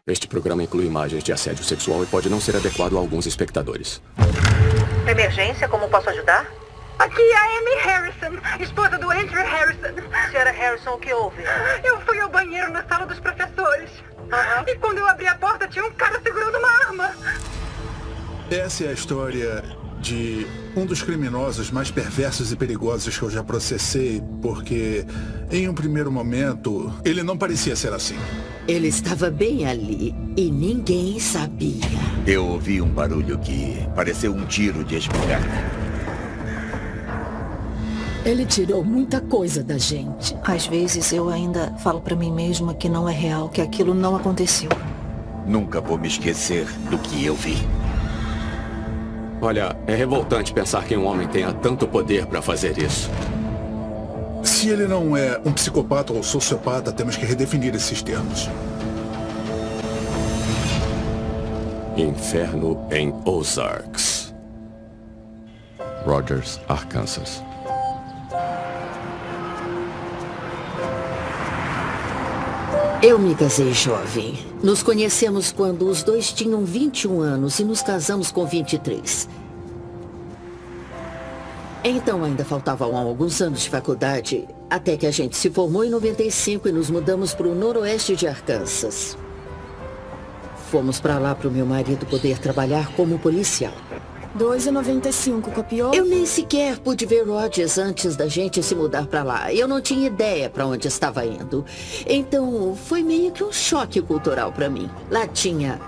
Este programa inclui imagens de assédio sexual e pode não ser adequado a alguns espectadores. Emergência, como posso ajudar? Aqui é a Amy Harrison, esposa do Andrew Harrison. Senhora Harrison, o que houve? Eu fui ao banheiro na sala dos professores. E quando eu abri a porta, tinha um cara segurando uma arma. Essa é a história de um dos criminosos mais perversos e perigosos que eu já processei, porque em um primeiro momento ele não parecia ser assim. Ele estava bem ali e ninguém sabia. Eu ouvi um barulho que pareceu um tiro de espingarda. Ele tirou muita coisa da gente. Às vezes eu ainda falo pra mim mesma que não é real, que aquilo não aconteceu. Nunca vou me esquecer do que eu vi. Olha, é revoltante pensar que um homem tenha tanto poder para fazer isso. Se ele não é um psicopata ou sociopata, temos que redefinir esses termos. Inferno em Ozarks. Rogers, Arkansas. Eu me casei jovem. Nos conhecemos quando os dois tinham 21 anos e nos casamos com 23. Então ainda faltavam alguns anos de faculdade, até que a gente se formou em 95 e nos mudamos para o noroeste de Arkansas. Fomos para lá para o meu marido poder trabalhar como policial. 2,95, copiou? Eu nem sequer pude ver Rogers antes da gente se mudar para lá. Eu não tinha ideia para onde estava indo. Então, foi meio que um choque cultural para mim. Lá tinha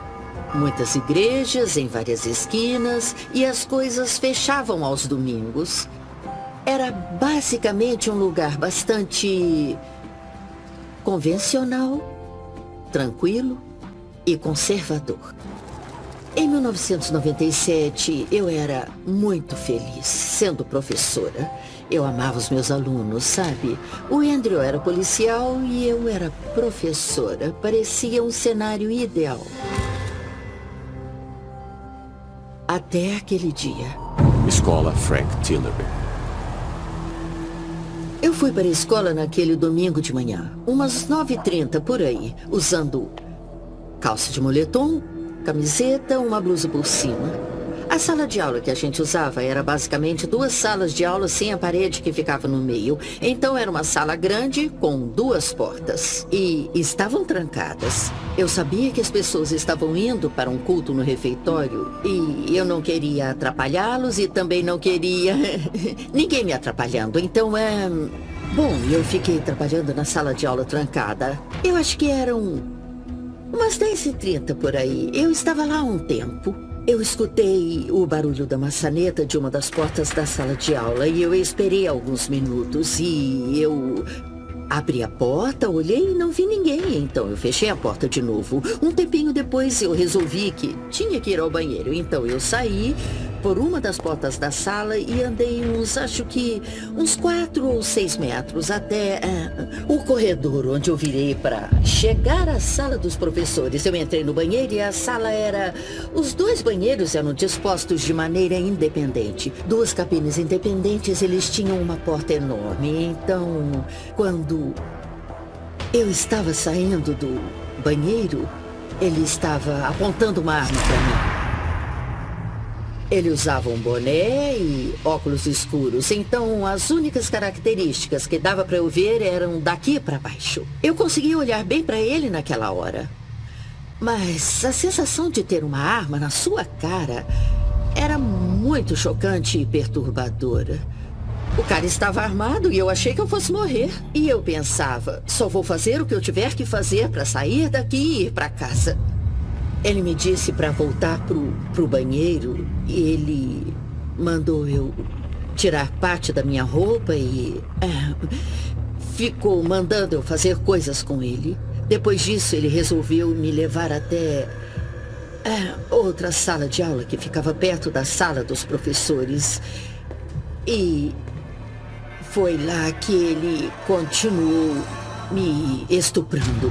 muitas igrejas em várias esquinas e as coisas fechavam aos domingos. Era basicamente um lugar bastante convencional, tranquilo e conservador. Em 1997, eu era muito feliz sendo professora. Eu amava os meus alunos, sabe? O Andrew era policial e eu era professora. Parecia um cenário ideal. Até aquele dia. Escola Frank Tillery. Eu fui para a escola naquele domingo de manhã, umas 9h30 por aí, usando calça de moletom, camiseta, uma blusa por cima. A sala de aula que a gente usava era basicamente 2 salas de aula sem a parede que ficava no meio. Então era uma sala grande com 2 portas. E estavam trancadas. Eu sabia que as pessoas estavam indo para um culto no refeitório e eu não queria atrapalhá-los e também não queria ninguém me atrapalhando. Então bom, eu fiquei trabalhando na sala de aula trancada. Eu acho que eram umas 10h30 por aí. Eu estava lá há um tempo. Eu escutei o barulho da maçaneta de uma das portas da sala de aula e eu esperei alguns minutos e eu abri a porta, olhei e não vi ninguém. Então eu fechei a porta de novo. Um tempinho depois eu resolvi que tinha que ir ao banheiro. Então eu saí por uma das portas da sala e andei acho que uns 4 ou 6 metros até o corredor, onde eu virei para chegar à sala dos professores. Eu entrei no banheiro e a sala era... Os 2 banheiros eram dispostos de maneira independente. 2 cabines independentes, eles tinham uma porta enorme. Então, quando eu estava saindo do banheiro, ele estava apontando uma arma para mim. Ele usava um boné e óculos escuros, então as únicas características que dava para eu ver eram daqui para baixo. Eu conseguia olhar bem para ele naquela hora. Mas a sensação de ter uma arma na sua cara era muito chocante e perturbadora. O cara estava armado e eu achei que eu fosse morrer. E eu pensava, só vou fazer o que eu tiver que fazer para sair daqui e ir para casa. Ele me disse para voltar pro banheiro e ele mandou eu tirar parte da minha roupa e ficou mandando eu fazer coisas com ele. Depois disso, ele resolveu me levar até outra sala de aula que ficava perto da sala dos professores. E foi lá que ele continuou me estuprando.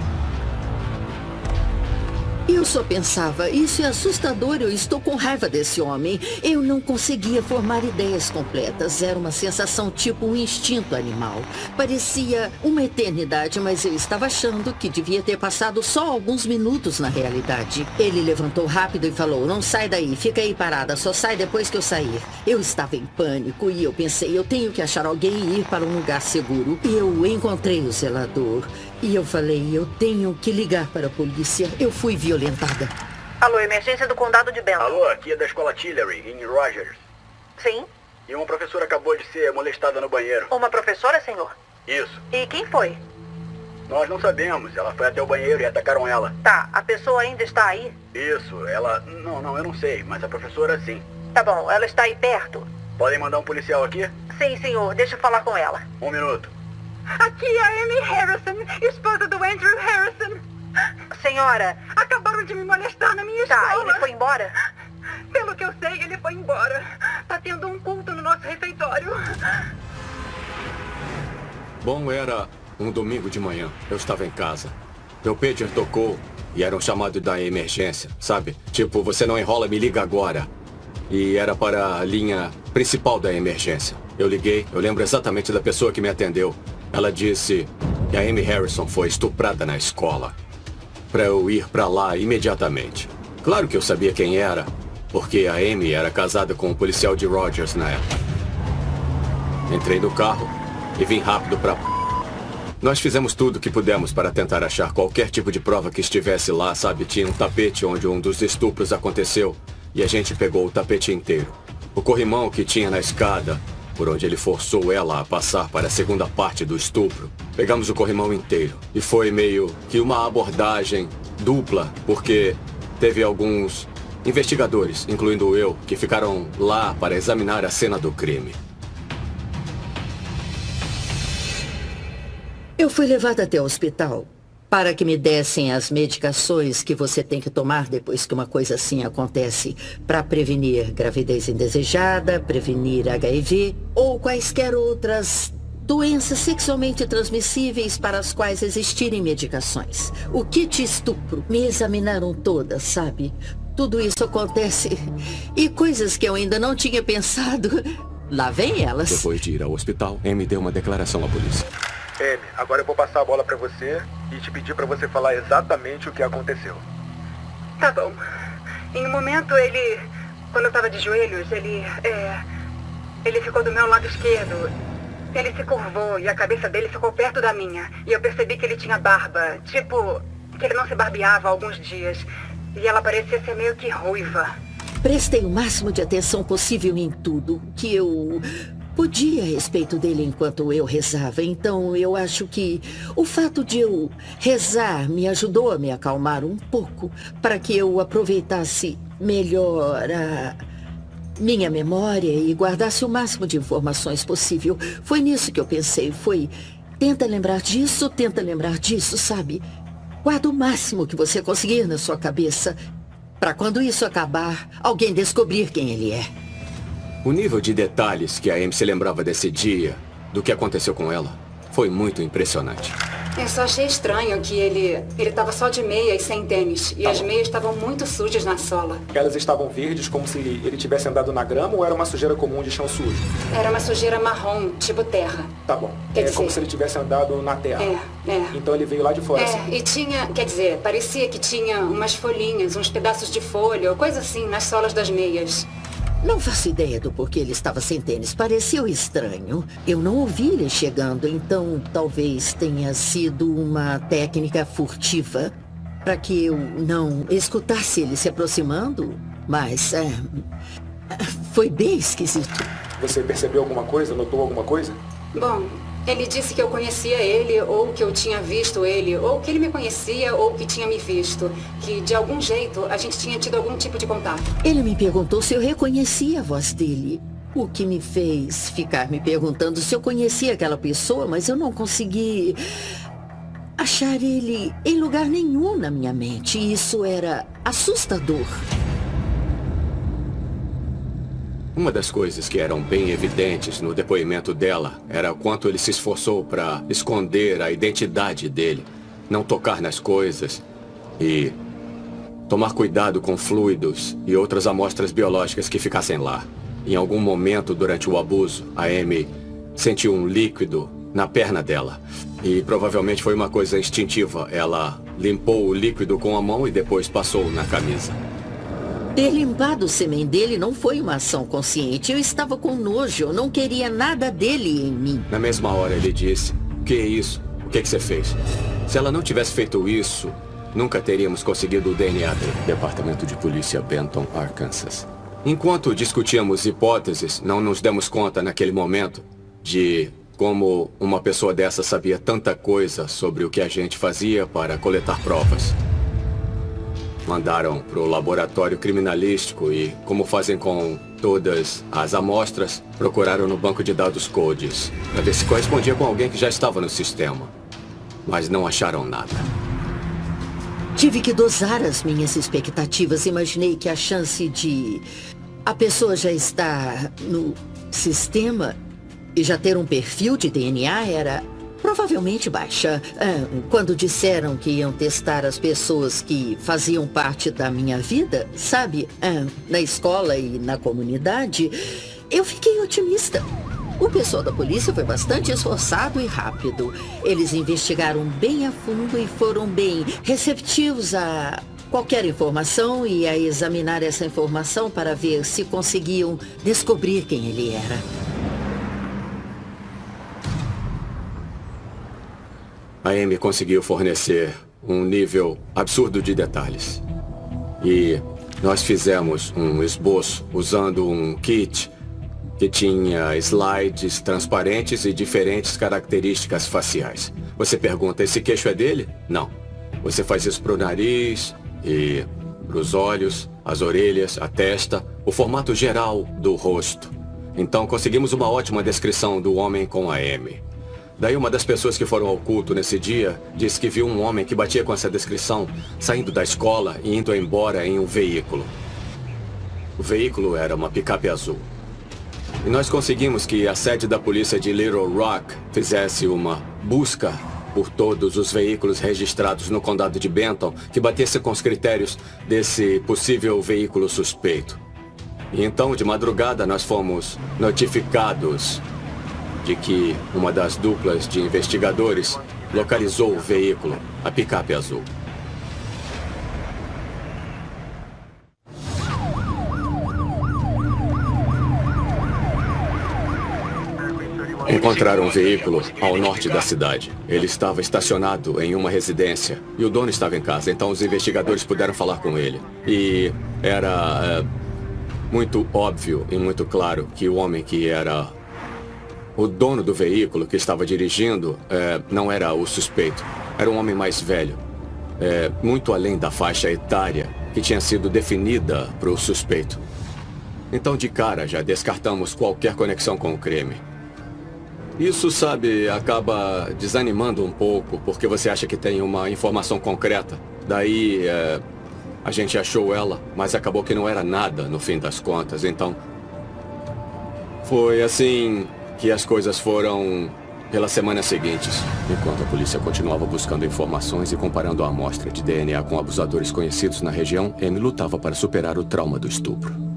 E Eu só pensava, isso é assustador, eu estou com raiva desse homem. Eu não conseguia formar ideias completas. Era uma sensação tipo um instinto animal. Parecia uma eternidade, mas eu estava achando que devia ter passado só alguns minutos na realidade. Ele levantou rápido e falou, não sai daí, fica aí parada, só sai depois que eu sair. Eu estava em pânico e eu pensei, eu tenho que achar alguém e ir para um lugar seguro. Eu encontrei o zelador. E eu falei, eu tenho que ligar para a polícia. Eu fui violentada. Alô, emergência do condado de Benton. Alô, aqui é da escola Tillery, em Rogers. Sim? E uma professora acabou de ser molestada no banheiro. Uma professora, senhor? Isso. E quem foi? Nós não sabemos. Ela foi até o banheiro e atacaram ela. Tá, a pessoa ainda está aí? Isso, ela... Não, eu não sei, mas a professora sim. Tá bom, ela está aí perto? Podem mandar um policial aqui? Sim, senhor, deixa eu falar com ela. 1 minuto. Aqui é a Amy Harrison, esposa do Andrew Harrison. Senhora... Acabaram de me molestar na minha Tá, escola. ele foi embora? Pelo que eu sei, ele foi embora. Tá tendo um culto no nosso refeitório. Bom, era um domingo de manhã. Eu estava em casa. Meu pager tocou e era um chamado da emergência, sabe? Tipo, você não enrola, me liga agora. E era para a linha principal da emergência. Eu liguei, eu lembro exatamente da pessoa que me atendeu. Ela disse que a Amy Harrison foi estuprada na escola. Para eu ir para lá imediatamente. Claro que eu sabia quem era, porque a Amy era casada com um policial de Rogers na época. Entrei no carro e vim rápido para... Nós fizemos tudo o que pudemos para tentar achar qualquer tipo de prova que estivesse lá, sabe? Tinha um tapete onde um dos estupros aconteceu e a gente pegou o tapete inteiro. O corrimão que tinha na escada, por onde ele forçou ela a passar para a segunda parte do estupro. Pegamos o corrimão inteiro. E foi meio que uma abordagem dupla, porque teve alguns investigadores, incluindo eu, que ficaram lá para examinar a cena do crime. Eu fui levada até o hospital para que me dessem as medicações que você tem que tomar depois que uma coisa assim acontece, para prevenir gravidez indesejada, prevenir HIV ou quaisquer outras doenças sexualmente transmissíveis para as quais existirem medicações. O kit estupro, me examinaram todas, sabe? Tudo isso acontece e coisas que eu ainda não tinha pensado, lá vem elas. Depois de ir ao hospital, Amy deu uma declaração à polícia. Amy, agora eu vou passar a bola pra você e te pedir pra você falar exatamente o que aconteceu. Tá bom. Em um momento, quando eu tava de joelhos, ele ficou do meu lado esquerdo. Ele se curvou e a cabeça dele ficou perto da minha. E eu percebi que ele tinha barba, tipo, que ele não se barbeava há alguns dias. E ela parecia ser meio que ruiva. Prestei o máximo de atenção possível em tudo que eu podia a respeito dele enquanto eu rezava. Então eu acho que o fato de eu rezar me ajudou a me acalmar um pouco para que eu aproveitasse melhor a minha memória e guardasse o máximo de informações possível. Foi nisso que eu pensei. Foi, tenta lembrar disso, sabe? Guarda o máximo que você conseguir na sua cabeça para quando isso acabar, alguém descobrir quem ele é. O nível de detalhes que a Amy se lembrava desse dia, do que aconteceu com ela, foi muito impressionante. Eu só achei estranho que ele estava só de meia e sem tênis. E as meias estavam muito sujas na sola. Elas estavam verdes como se ele tivesse andado na grama ou era uma sujeira comum de chão sujo? Era uma sujeira marrom, tipo terra. Tá bom. Quer dizer, como se ele tivesse andado na terra. Então ele veio lá de fora. Assim. E tinha, quer dizer, parecia que tinha umas folhinhas, uns pedaços de folha, ou coisa assim, nas solas das meias. Não faço ideia do porquê ele estava sem tênis. Pareceu estranho. Eu não ouvi ele chegando, então talvez tenha sido uma técnica furtiva para que eu não escutasse ele se aproximando. Mas foi bem esquisito. Você percebeu alguma coisa? Notou alguma coisa? Bom, ele disse que eu conhecia ele, ou que eu tinha visto ele, ou que ele me conhecia, ou que tinha me visto. Que, de algum jeito, a gente tinha tido algum tipo de contato. Ele me perguntou se eu reconhecia a voz dele. O que me fez ficar me perguntando se eu conhecia aquela pessoa, mas eu não consegui achar ele em lugar nenhum na minha mente. E isso era assustador. Uma das coisas que eram bem evidentes no depoimento dela era o quanto ele se esforçou para esconder a identidade dele, não tocar nas coisas e tomar cuidado com fluidos e outras amostras biológicas que ficassem lá. Em algum momento durante o abuso, a Amy sentiu um líquido na perna dela. E provavelmente foi uma coisa instintiva. Ela limpou o líquido com a mão e depois passou na camisa. Ter limpado o sêmen dele não foi uma ação consciente. Eu estava com nojo. Eu não queria nada dele em mim. Na mesma hora ele disse: "O que é isso? O que você fez?" Se ela não tivesse feito isso, nunca teríamos conseguido o DNA dele. Departamento de Polícia, Benton, Arkansas. Enquanto discutíamos hipóteses, não nos demos conta naquele momento de como uma pessoa dessa sabia tanta coisa sobre o que a gente fazia para coletar provas. Mandaram para o laboratório criminalístico e, como fazem com todas as amostras, procuraram no banco de dados Codes para ver se correspondia com alguém que já estava no sistema. Mas não acharam nada. Tive que dosar as minhas expectativas. Imaginei que a chance de a pessoa já estar no sistema e já ter um perfil de DNA era provavelmente baixa. Quando disseram que iam testar as pessoas que faziam parte da minha vida, sabe, na escola e na comunidade, eu fiquei otimista. O pessoal da polícia foi bastante esforçado e rápido. Eles investigaram bem a fundo e foram bem receptivos a qualquer informação e a examinar essa informação para ver se conseguiam descobrir quem ele era. A Amy conseguiu fornecer um nível absurdo de detalhes. E nós fizemos um esboço usando um kit que tinha slides transparentes e diferentes características faciais. Você pergunta, esse queixo é dele? Não. Você faz isso para o nariz e para os olhos, as orelhas, a testa, o formato geral do rosto. Então conseguimos uma ótima descrição do homem com a Amy. Daí uma das pessoas que foram ao culto nesse dia disse que viu um homem que batia com essa descrição saindo da escola e indo embora em um veículo. O veículo era uma picape azul. E nós conseguimos que a sede da polícia de Little Rock fizesse uma busca por todos os veículos registrados no condado de Benton que batesse com os critérios desse possível veículo suspeito. E então, de madrugada, nós fomos notificados de que uma das duplas de investigadores localizou o veículo, a picape azul. Encontraram um veículo ao norte da cidade. Ele estava estacionado em uma residência e o dono estava em casa, então os investigadores puderam falar com ele. E era muito óbvio e muito claro que o homem que era o dono do veículo que estava dirigindo não era o suspeito. Era um homem mais velho, muito além da faixa etária que tinha sido definida para o suspeito. Então, de cara, já descartamos qualquer conexão com o crime. Isso, sabe, acaba desanimando um pouco, porque você acha que tem uma informação concreta. Daí, a gente achou ela, mas acabou que não era nada no fim das contas. Então, foi assim que as coisas foram pelas semanas seguintes. Enquanto a polícia continuava buscando informações e comparando a amostra de DNA com abusadores conhecidos na região, Amy lutava para superar o trauma do estupro.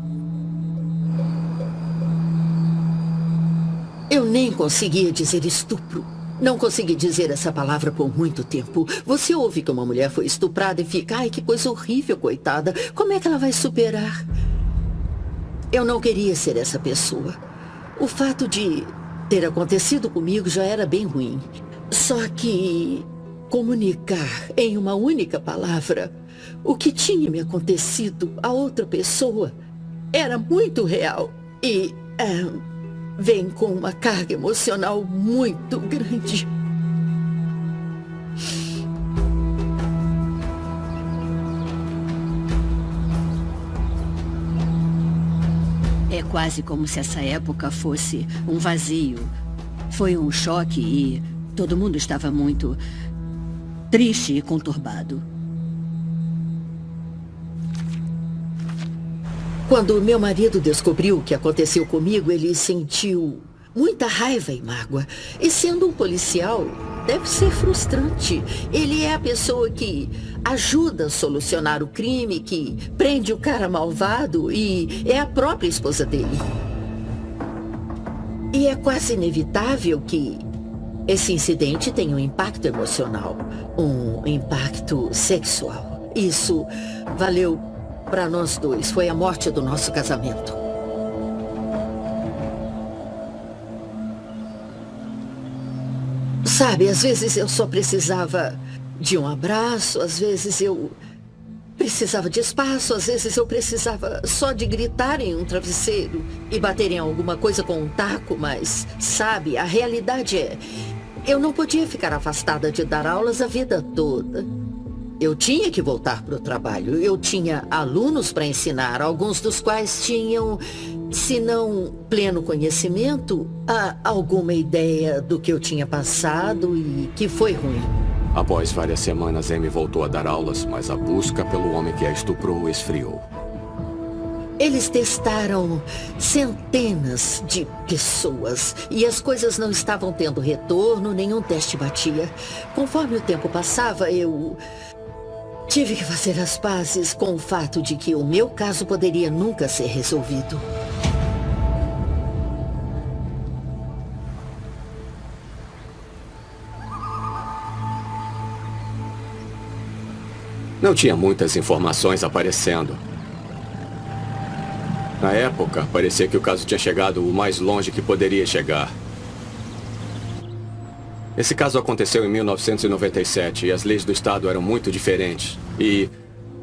Eu nem conseguia dizer estupro. Não consegui dizer essa palavra por muito tempo. Você ouve que uma mulher foi estuprada e fica, ai, que coisa horrível, coitada. Como é que ela vai superar? Eu não queria ser essa pessoa. O fato de ter acontecido comigo já era bem ruim. Só que comunicar em uma única palavra o que tinha me acontecido a outra pessoa era muito real. E vem com uma carga emocional muito grande. É quase como se essa época fosse um vazio. Foi um choque e todo mundo estava muito triste e conturbado. Quando meu marido descobriu o que aconteceu comigo, ele sentiu muita raiva e mágoa. E sendo um policial, Deve ser frustrante. Ele é a pessoa que ajuda a solucionar o crime, que prende o cara malvado e é a própria esposa dele. E é quase inevitável que esse incidente tenha um impacto emocional, um impacto sexual. Isso valeu para nós dois. Foi a morte do nosso casamento. Sabe, às vezes eu só precisava de um abraço, às vezes eu precisava de espaço, às vezes eu precisava só de gritar em um travesseiro e bater em alguma coisa com um taco, mas, sabe, a realidade é, eu não podia ficar afastada de dar aulas a vida toda. Eu tinha que voltar para o trabalho, eu tinha alunos para ensinar, alguns dos quais tinham, se não pleno conhecimento, alguma ideia do que eu tinha passado e que foi ruim. Após várias semanas, Amy voltou a dar aulas, mas a busca pelo homem que a estuprou esfriou. Eles testaram centenas de pessoas e as coisas não estavam tendo retorno, nenhum teste batia. Conforme o tempo passava, eu tive que fazer as pazes com o fato de que o meu caso poderia nunca ser resolvido. Não tinha muitas informações aparecendo. Na época, parecia que o caso tinha chegado o mais longe que poderia chegar. Esse caso aconteceu em 1997 e as leis do estado eram muito diferentes. E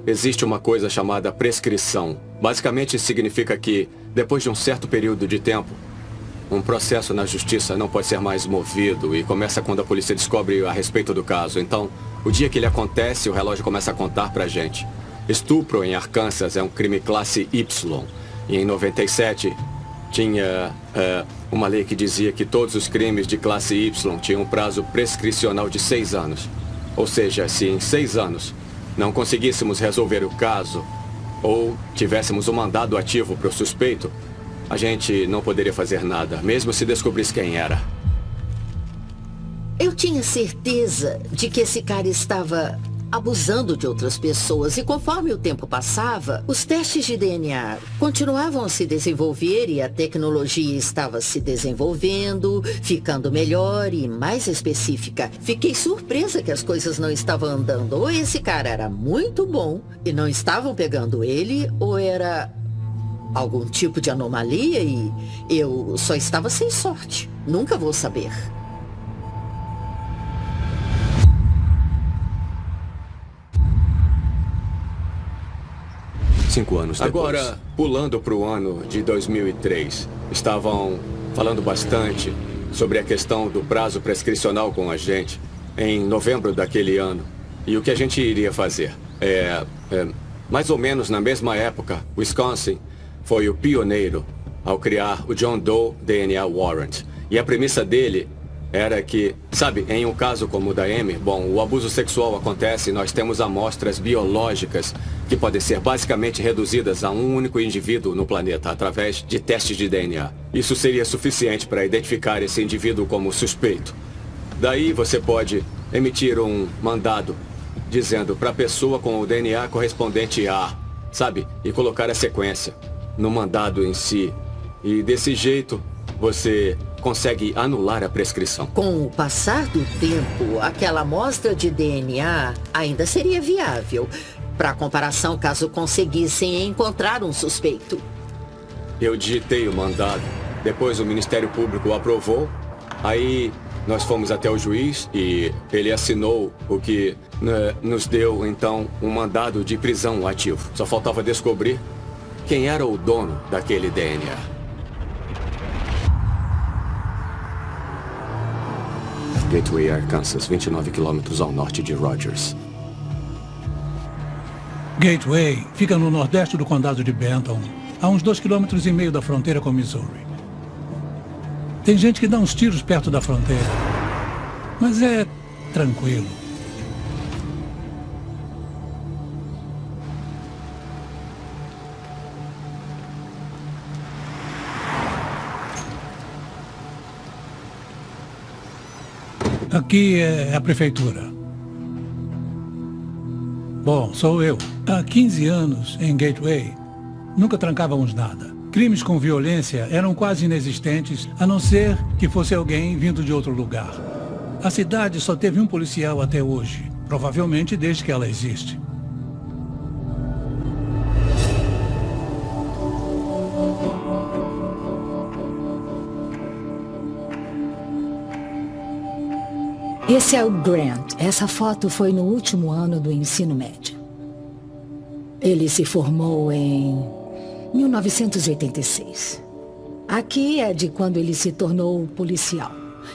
existe uma coisa chamada prescrição. Basicamente isso significa que, depois de um certo período de tempo, um processo na justiça não pode ser mais movido e começa quando a polícia descobre a respeito do caso. Então, o dia que ele acontece, o relógio começa a contar pra gente. Estupro em Arkansas é um crime classe Y. E em 97, tinha uma lei que dizia que todos os crimes de classe Y tinham um prazo prescricional de 6 anos. Ou seja, se em 6 anos não conseguíssemos resolver o caso ou tivéssemos um mandado ativo para o suspeito, a gente não poderia fazer nada, mesmo se descobrisse quem era. Eu tinha certeza de que esse cara estava abusando de outras pessoas e conforme o tempo passava, os testes de DNA continuavam a se desenvolver e a tecnologia estava se desenvolvendo, ficando melhor e mais específica. Fiquei surpresa que as coisas não estavam andando. Ou esse cara era muito bom e não estavam pegando ele, ou era algum tipo de anomalia e eu só estava sem sorte. Nunca vou saber. Cinco anos depois. Agora, pulando para o ano de 2003, estavam falando bastante sobre a questão do prazo prescricional com a gente em novembro daquele ano. E o que a gente iria fazer? Mais ou menos na mesma época, Wisconsin foi o pioneiro ao criar o John Doe DNA Warrant. E a premissa dele era que, sabe, em um caso como o da Amy, bom, o abuso sexual acontece e nós temos amostras biológicas que podem ser basicamente reduzidas a um único indivíduo no planeta através de testes de DNA. Isso seria suficiente para identificar esse indivíduo como suspeito. Daí você pode emitir um mandado dizendo para a pessoa com o DNA correspondente a, sabe, e colocar a sequência no mandado em si. E desse jeito você consegue anular a prescrição. Com o passar do tempo, aquela amostra de DNA ainda seria viável para comparação caso conseguissem encontrar um suspeito. Eu digitei o mandado, depois o Ministério Público aprovou, aí nós fomos até o juiz e ele assinou o que nos deu então um mandado de prisão ativo. Só faltava descobrir quem era o dono daquele DNA. Gateway, Arkansas, 29 quilômetros ao norte de Rogers. Gateway fica no nordeste do condado de Benton, a uns 2,5 km da fronteira com Missouri. Tem gente que dá uns tiros perto da fronteira, mas é tranquilo. Aqui é a prefeitura. Bom, sou eu. Há 15 anos, em Gateway, nunca trancávamos nada. Crimes com violência eram quase inexistentes, a não ser que fosse alguém vindo de outro lugar. A cidade só teve um policial até hoje, provavelmente desde que ela existe. Esse é o Grant. Essa foto foi no último ano do ensino médio. Ele se formou em 1986. Aqui é de quando ele se tornou policial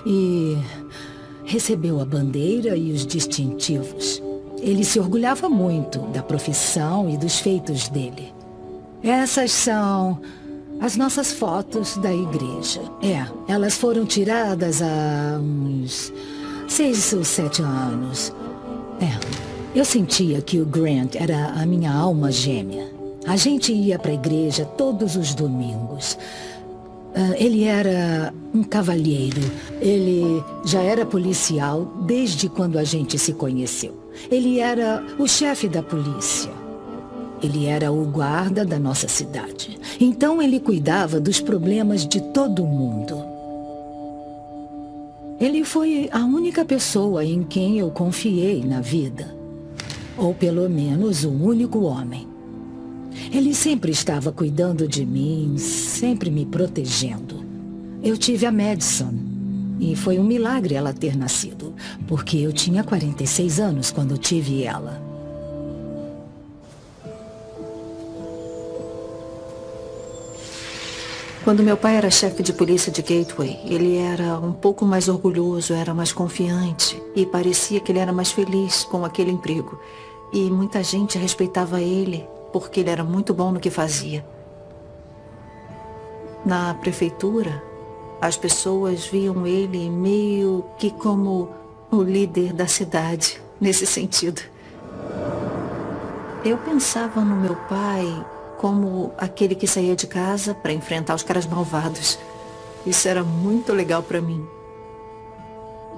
e recebeu a bandeira e os distintivos. Ele se orgulhava muito da profissão e dos feitos dele. Essas são as nossas fotos da igreja. Elas foram tiradas há uns 6 ou 7 anos. Eu sentia que o Grant era a minha alma gêmea. A gente ia para a igreja todos os domingos. Ele era um cavalheiro. Ele já era policial desde quando a gente se conheceu. Ele era o chefe da polícia. Ele era o guarda da nossa cidade. Então ele cuidava dos problemas de todo mundo. Ele foi a única pessoa em quem eu confiei na vida. Ou pelo menos o único homem. Ele sempre estava cuidando de mim, sempre me protegendo. Eu tive a Madison e foi um milagre ela ter nascido, porque eu tinha 46 anos quando tive ela. Quando meu pai era chefe de polícia de Gateway, ele era um pouco mais orgulhoso, era mais confiante e parecia que ele era mais feliz com aquele emprego. E muita gente respeitava ele porque ele era muito bom no que fazia. Na prefeitura, as pessoas viam ele meio que como o líder da cidade, nesse sentido. Eu pensava no meu pai como aquele que saía de casa para enfrentar os caras malvados. Isso era muito legal para mim.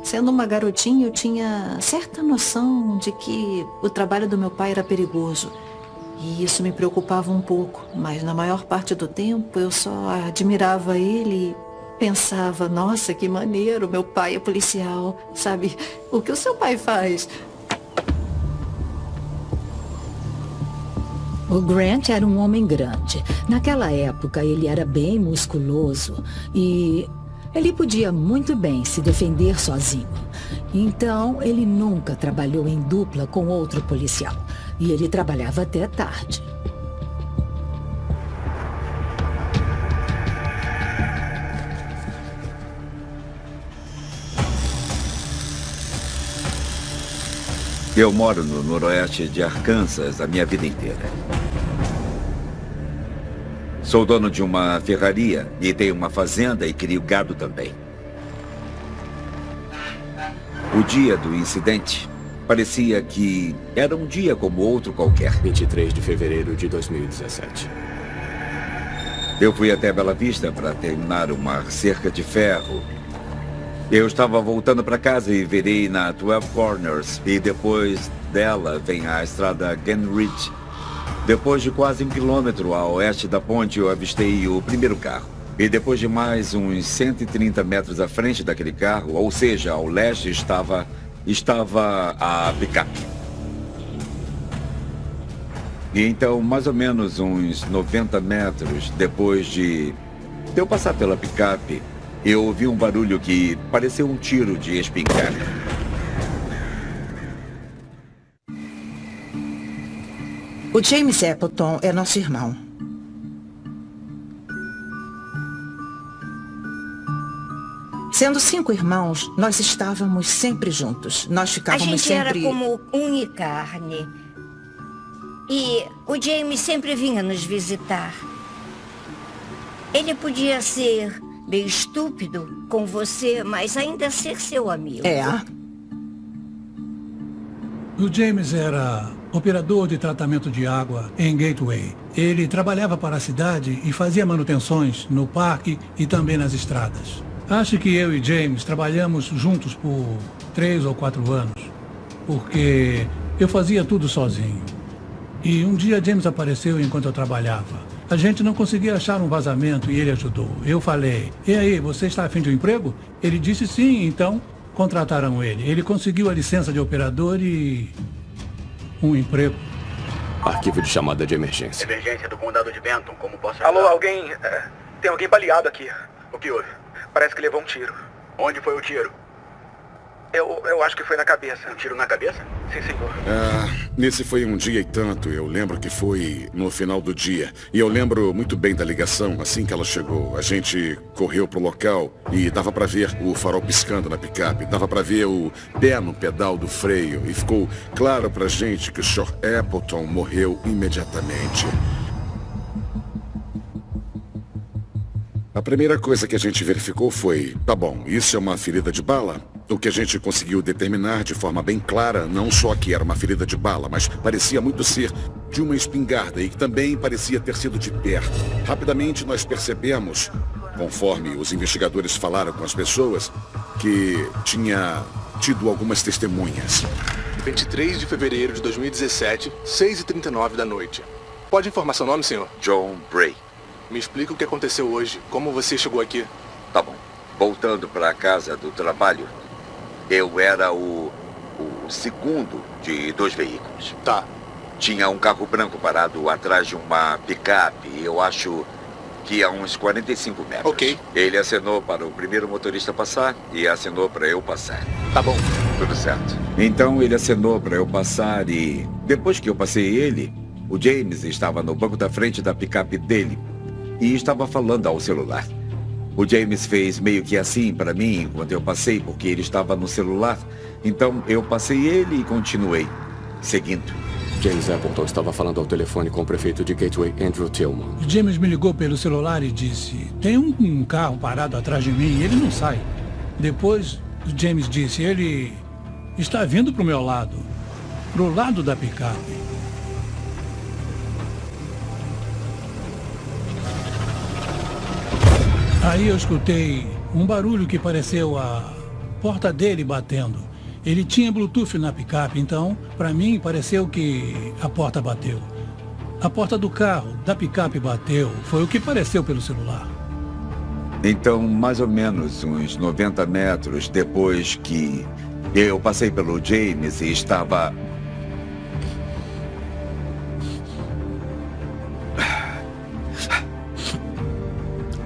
Sendo uma garotinha, eu tinha certa noção de que o trabalho do meu pai era perigoso. E isso me preocupava um pouco, mas na maior parte do tempo eu só admirava ele e pensava, nossa, que maneiro, meu pai é policial, sabe? O que o seu pai faz? O Grant era um homem grande. Naquela época ele era bem musculoso e ele podia muito bem se defender sozinho. Então ele nunca trabalhou em dupla com outro policial. E ele trabalhava até tarde. Eu moro no noroeste de Arkansas a minha vida inteira. Sou dono de uma ferraria e tenho uma fazenda e crio gado também. O dia do incidente parecia que era um dia como outro qualquer. 23 de fevereiro de 2017. Eu fui até Bela Vista para terminar uma cerca de ferro. Eu estava voltando para casa e virei na 12 Corners. E depois dela vem a estrada Genrich. Depois de quase 1 quilômetro a oeste da ponte, eu avistei o primeiro carro. E depois de mais uns 130 metros à frente daquele carro, ou seja, ao leste, estava a picape. E então, mais ou menos uns 90 metros depois de eu passar pela picape, eu ouvi um barulho que pareceu um tiro de espingarda. O James Appleton é nosso irmão. Sendo 5 irmãos, nós estávamos sempre juntos. Nós ficávamos sempre... A gente era como unha e carne. E o James sempre vinha nos visitar. Ele podia ser meio estúpido com você, mas ainda ser seu amigo. O James era operador de tratamento de água em Gateway. Ele trabalhava para a cidade e fazia manutenções no parque e também nas estradas. Acho que eu e James trabalhamos juntos por 3 ou 4 anos, porque eu fazia tudo sozinho. E um dia James apareceu enquanto eu trabalhava. A gente não conseguia achar um vazamento e ele ajudou. Eu falei, e aí, você está afim de um emprego? Ele disse sim, então contrataram ele. Ele conseguiu a licença de operador e um emprego. Arquivo de chamada de emergência. Emergência do condado de Benton, como posso ajudar? Alô, alguém... tem alguém baleado aqui. O que houve? Parece que levou um tiro. Onde foi o tiro? Eu acho que foi na cabeça. Um tiro na cabeça? Sim, senhor. Nesse foi um dia e tanto. Eu lembro que foi no final do dia. E eu lembro muito bem da ligação. Assim que ela chegou, a gente correu pro local e dava pra ver o farol piscando na picape. Dava pra ver o pé no pedal do freio. E ficou claro pra gente que o Sr. Appleton morreu imediatamente. A primeira coisa que a gente verificou foi, tá bom, isso é uma ferida de bala? O que a gente conseguiu determinar de forma bem clara, não só que era uma ferida de bala, mas parecia muito ser de uma espingarda e que também parecia ter sido de perto. Rapidamente nós percebemos, conforme os investigadores falaram com as pessoas, que tinha tido algumas testemunhas. 23 de fevereiro de 2017, 6h39 da noite. Pode informar seu nome, senhor? John Bray. Me explica o que aconteceu hoje. Como você chegou aqui? Tá bom. Voltando para a casa do trabalho, eu era o segundo de 2 veículos. Tá. Tinha um carro branco parado atrás de uma picape, eu acho que a uns 45 metros. Ok. Ele acenou para o primeiro motorista passar e acenou para eu passar. Tá bom. Tudo certo. Então ele acenou para eu passar e depois que eu passei ele, o James estava no banco da frente da picape dele e estava falando ao celular. O James fez meio que assim para mim enquanto eu passei, porque ele estava no celular. Então eu passei ele e continuei, seguindo. James Appleton estava falando ao telefone com o prefeito de Gateway, Andrew Tillman. O James me ligou pelo celular e disse, tem um carro parado atrás de mim e ele não sai. Depois o James disse, ele está vindo para o meu lado, pro lado da picape. Aí eu escutei um barulho que pareceu a porta dele batendo. Ele tinha Bluetooth na picape, então, para mim, pareceu que a porta bateu. A porta do carro, da picape bateu. Foi o que pareceu pelo celular. Então, mais ou menos uns 90 metros depois que eu passei pelo James e estava...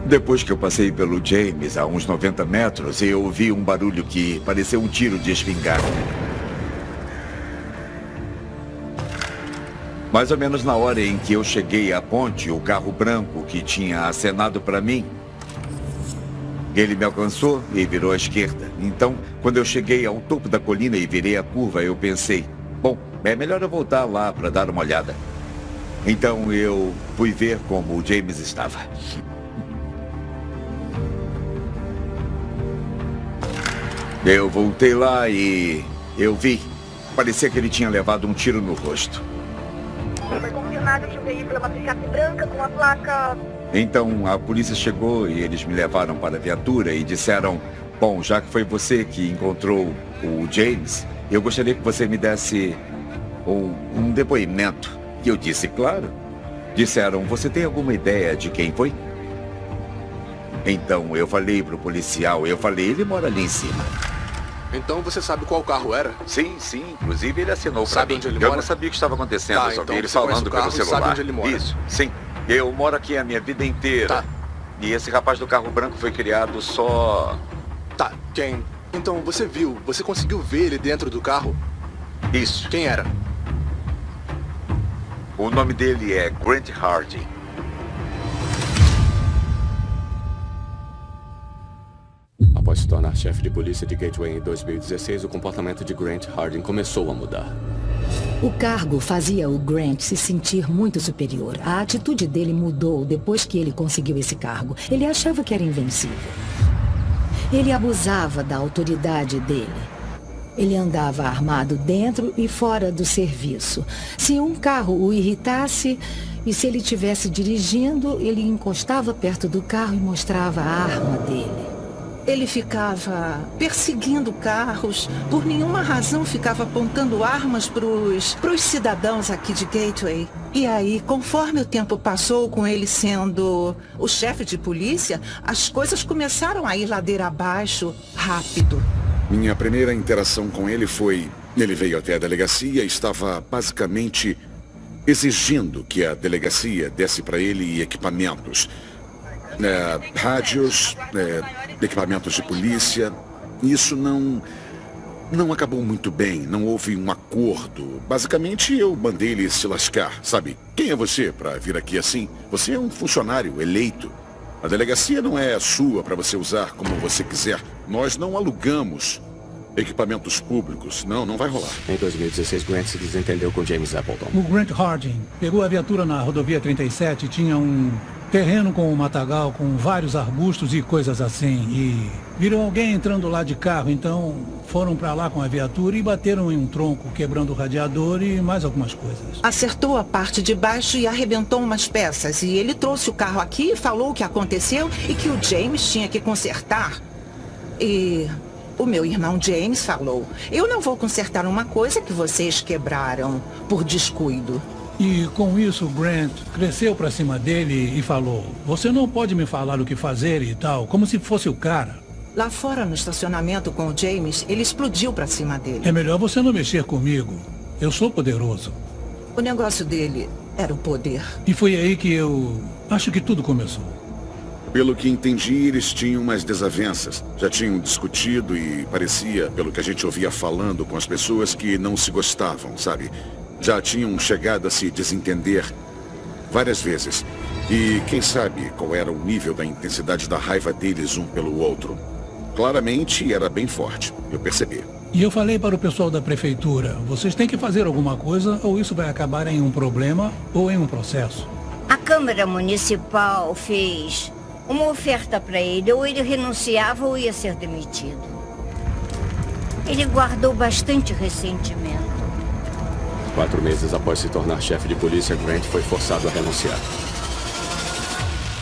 Depois que eu passei pelo James, a uns 90 metros, eu ouvi um barulho que pareceu um tiro de espingarda. Mais ou menos na hora em que eu cheguei à ponte, o carro branco que tinha acenado para mim, ele me alcançou e virou à esquerda. Então, quando eu cheguei ao topo da colina e virei a curva, eu pensei, bom, é melhor eu voltar lá para dar uma olhada. Então eu fui ver como o James estava. Eu voltei lá e eu vi. Parecia que ele tinha levado um tiro no rosto. Foi confirmado que o veículo é uma picape branca com a placa... Então a polícia chegou e eles me levaram para a viatura e disseram, bom, já que foi você que encontrou o James, eu gostaria que você me desse um depoimento. E eu disse, claro. Disseram, você tem alguma ideia de quem foi? Então eu falei pro policial, ele mora ali em cima. Então você sabe qual carro era? Sim, inclusive ele assinou pra mim. Onde ele eu mora? não sabia o que estava acontecendo, Tá, eu só então vi ele você falando conhece o carro pelo e celular. sabe onde ele mora? Isso, sim. Eu moro aqui a minha vida inteira. Tá. E esse rapaz do carro branco foi criado só... Tá, quem? Então você conseguiu ver ele dentro do carro? Isso. Quem era? O nome dele é Grant Harding. Após se tornar chefe de polícia de Gateway em 2016, o comportamento de Grant Harding começou a mudar. O cargo fazia o Grant se sentir muito superior. A atitude dele mudou depois que ele conseguiu esse cargo. Ele achava que era invencível. Ele abusava da autoridade dele. Ele andava armado dentro e fora do serviço. Se um carro o irritasse e se ele estivesse dirigindo, ele encostava perto do carro e mostrava a arma dele. Ele ficava perseguindo carros, por nenhuma razão ficava apontando armas pros cidadãos aqui de Gateway. E aí, conforme o tempo passou com ele sendo o chefe de polícia, as coisas começaram a ir ladeira abaixo rápido. Minha primeira interação com ele foi... Ele veio até a delegacia e estava basicamente exigindo que a delegacia desse para ele equipamentos. Rádios, equipamentos de polícia. Isso não acabou muito bem, não houve um acordo. Basicamente, eu mandei ele se lascar, sabe? Quem é você para vir aqui assim? Você é um funcionário eleito. A delegacia não é sua para você usar como você quiser. Nós não alugamos equipamentos públicos. Não vai rolar. Em 2016, Grant se desentendeu com James Appleton. O Grant Harding pegou a viatura na rodovia 37 e tinha um terreno com um matagal, com vários arbustos e coisas assim. E viram alguém entrando lá de carro, então foram para lá com a viatura e bateram em um tronco, quebrando o radiador e mais algumas coisas. Acertou a parte de baixo e arrebentou umas peças. E ele trouxe o carro aqui e falou o que aconteceu e que o James tinha que consertar. E o meu irmão James falou: eu não vou consertar uma coisa que vocês quebraram por descuido. E com isso, Grant cresceu pra cima dele e falou: você não pode me falar o que fazer e tal, como se fosse o cara. Lá fora no estacionamento com o James, ele explodiu pra cima dele. É melhor você não mexer comigo. Eu sou poderoso. O negócio dele era o poder. E foi aí que eu acho que tudo começou. Pelo que entendi, eles tinham umas desavenças. Já tinham discutido e parecia, pelo que a gente ouvia falando com as pessoas, que não se gostavam, sabe? Já tinham chegado a se desentender várias vezes. E quem sabe qual era o nível da intensidade da raiva deles um pelo outro. Claramente era bem forte, eu percebi. E eu falei para o pessoal da prefeitura: vocês têm que fazer alguma coisa ou isso vai acabar em um problema ou em um processo. A Câmara Municipal fez uma oferta para ele, ou ele renunciava ou ia ser demitido. Ele guardou bastante ressentimento. 4 meses após se tornar chefe de polícia, Grant foi forçado a renunciar.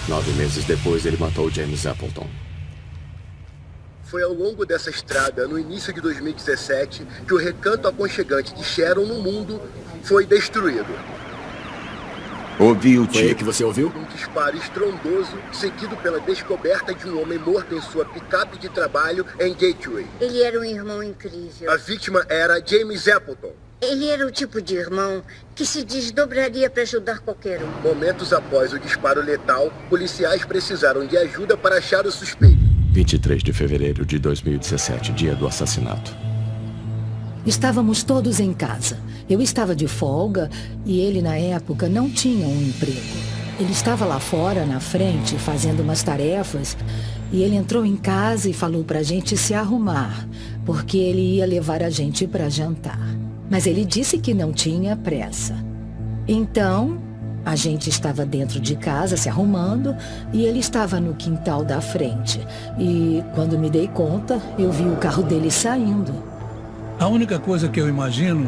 9 meses depois, ele matou James Appleton. Foi ao longo dessa estrada, no início de 2017, que o recanto aconchegante de Sharon no mundo foi destruído. Ouvi o tiro. Foi aí que você ouviu? Um disparo estrondoso, seguido pela descoberta de um homem morto em sua picape de trabalho em Gateway. Ele era um irmão incrível. A vítima era James Appleton. Ele era o tipo de irmão que se desdobraria para ajudar qualquer um. Momentos após o disparo letal, policiais precisaram de ajuda para achar o suspeito. 23 de fevereiro de 2017, dia do assassinato. Estávamos todos em casa. Eu estava de folga e ele, na época, não tinha um emprego. Ele estava lá fora, na frente, fazendo umas tarefas, e ele entrou em casa e falou pra gente se arrumar, porque ele ia levar a gente para jantar. Mas ele disse que não tinha pressa. Então, a gente estava dentro de casa se arrumando e ele estava no quintal da frente. E quando me dei conta, eu vi o carro dele saindo. A única coisa que eu imagino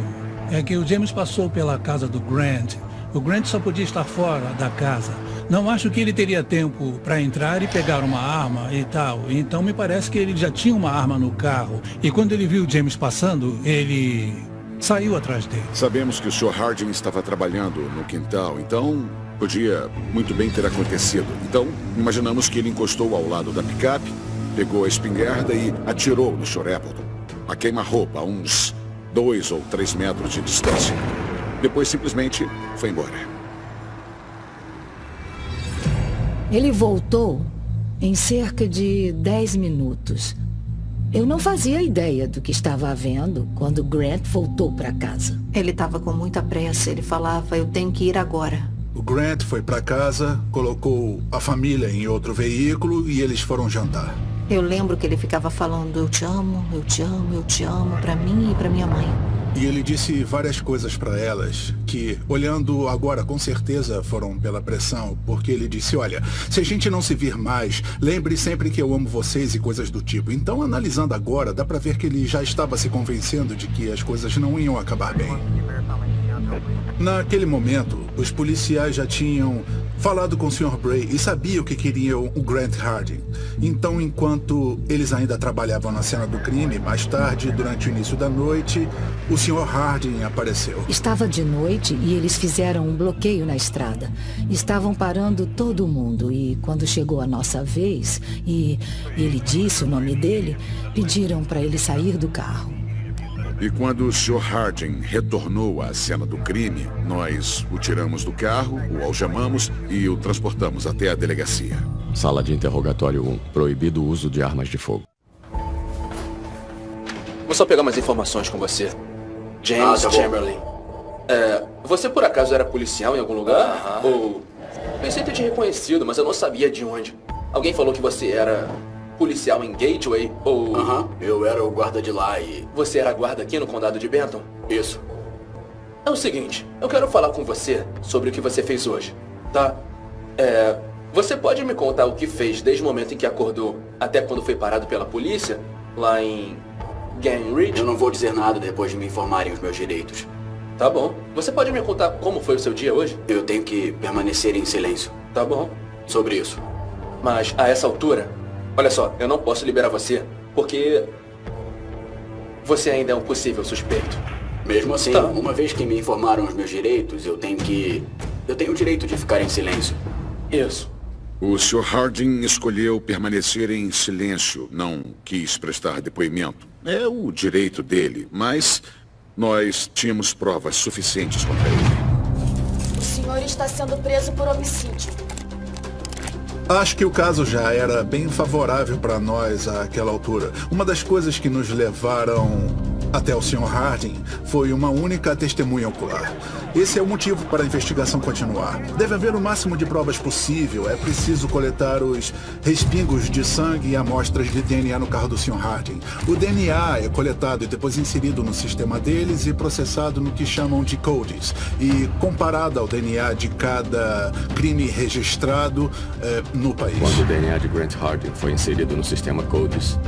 é que o James passou pela casa do Grant. O Grant só podia estar fora da casa. Não acho que ele teria tempo para entrar e pegar uma arma e tal. Então me parece que ele já tinha uma arma no carro. E quando ele viu o James passando, ele saiu atrás dele. Sabemos que o Sr. Harding estava trabalhando no quintal, então podia muito bem ter acontecido. Então, imaginamos que ele encostou ao lado da picape, pegou a espingarda e atirou no Sr. Appleton. A queima-roupa a uns 2 ou 3 metros de distância. Depois simplesmente foi embora. Ele voltou em cerca de 10 minutos. Eu não fazia ideia do que estava havendo quando Grant voltou para casa. Ele estava com muita pressa. Ele falava: eu tenho que ir agora. O Grant foi para casa, colocou a família em outro veículo e eles foram jantar. Eu lembro que ele ficava falando: eu te amo, eu te amo, eu te amo, para mim e para minha mãe. E ele disse várias coisas para elas que, olhando agora, com certeza foram pela pressão, porque ele disse: olha, se a gente não se vir mais, lembre sempre que eu amo vocês e coisas do tipo. Então, analisando agora, dá para ver que ele já estava se convencendo de que as coisas não iam acabar bem. Naquele momento, os policiais já tinham falado com o Sr. Bray e sabiam que queriam o Grant Harding. Então, enquanto eles ainda trabalhavam na cena do crime, mais tarde, durante o início da noite, o Sr. Harding apareceu. Estava de noite e eles fizeram um bloqueio na estrada. Estavam parando todo mundo e quando chegou a nossa vez e ele disse o nome dele, pediram para ele sair do carro. E quando o Sr. Harding retornou à cena do crime, nós o tiramos do carro, o algemamos e o transportamos até a delegacia. Sala de interrogatório 1. Proibido o uso de armas de fogo. Vou só pegar mais informações com você. James Chamberlain. Você por acaso era policial em algum lugar? Ou... Pensei ter te reconhecido, mas eu não sabia de onde. Alguém falou que você era... policial em Gateway, ou... Eu era o guarda de lá e... Você era guarda aqui no condado de Benton? Isso. É o seguinte, eu quero falar com você sobre o que você fez hoje, tá? Você pode me contar o que fez desde o momento em que acordou até quando foi parado pela polícia, lá em Gang Ridge? Eu não vou dizer nada depois de me informarem os meus direitos. Tá bom. Você pode me contar como foi o seu dia hoje? Eu tenho que permanecer em silêncio. Tá bom. Sobre isso. Mas, a essa altura... Olha só, eu não posso liberar você, porque você ainda é um possível suspeito. Mesmo assim, uma vez que me informaram os meus direitos, eu tenho o direito de ficar em silêncio. Isso. O Sr. Harding escolheu permanecer em silêncio, não quis prestar depoimento. É o direito dele, mas nós tínhamos provas suficientes contra ele. O senhor está sendo preso por homicídio. Acho que o caso já era bem favorável para nós àquela altura. Uma das coisas que nos levaram até o Sr. Harding foi uma única testemunha ocular. Esse é o motivo para a investigação continuar. Deve haver o máximo de provas possível. É preciso coletar os respingos de sangue e amostras de DNA no carro do Sr. Harding. O DNA é coletado e depois inserido no sistema deles e processado no que chamam de codes. E comparado ao DNA de cada crime registrado no país. Quando o DNA de Grant Harding foi inserido no sistema codes,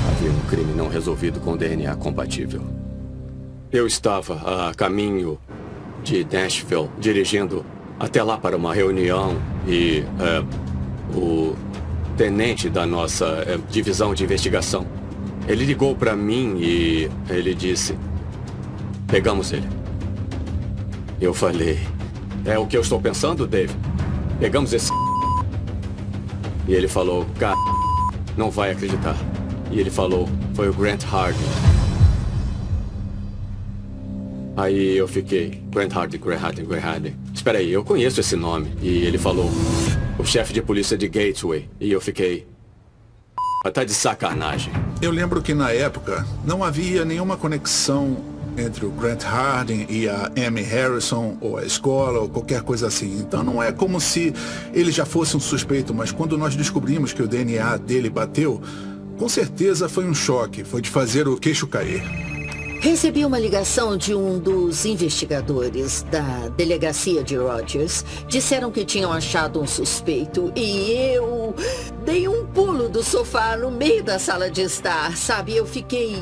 havia um crime não resolvido com DNA compatível. Eu estava a caminho de Nashville, dirigindo até lá para uma reunião e o tenente da nossa divisão de investigação, ele ligou para mim e ele disse, pegamos ele. Eu falei, é o que eu estou pensando, Dave? Pegamos esse... E ele falou, cara, não vai acreditar. E ele falou, foi o Grant Harding. Aí eu fiquei, Grant Harding. Espera aí, eu conheço esse nome. E ele falou, o chefe de polícia de Gateway. E eu fiquei, tá de sacanagem. Eu lembro que na época não havia nenhuma conexão entre o Grant Harding e a Amy Harrison, ou a escola, ou qualquer coisa assim. Então não é como se ele já fosse um suspeito, mas quando nós descobrimos que o DNA dele bateu, com certeza foi um choque, foi de fazer o queixo cair. Recebi uma ligação de um dos investigadores da delegacia de Rogers. Disseram que tinham achado um suspeito e eu dei um pulo do sofá no meio da sala de estar, sabe? Eu fiquei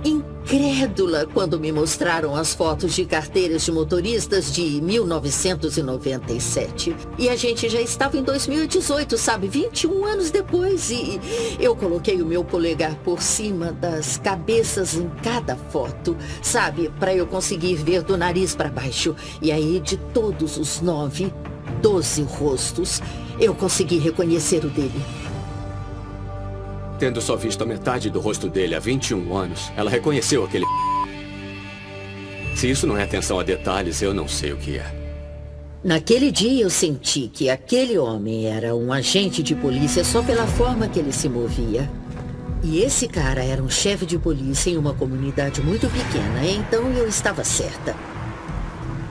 incrédula quando me mostraram as fotos de carteiras de motoristas de 1997. E a gente já estava em 2018, sabe? 21 anos depois. E eu coloquei o meu polegar por cima das cabeças em cada foto, sabe? Para eu conseguir ver do nariz para baixo. E aí, de todos os 12 rostos, eu consegui reconhecer o dele. Tendo só visto a metade do rosto dele há 21 anos, ela reconheceu aquele... Se isso não é atenção a detalhes, eu não sei o que é. Naquele dia eu senti que aquele homem era um agente de polícia só pela forma que ele se movia. E esse cara era um chefe de polícia em uma comunidade muito pequena, então eu estava certa.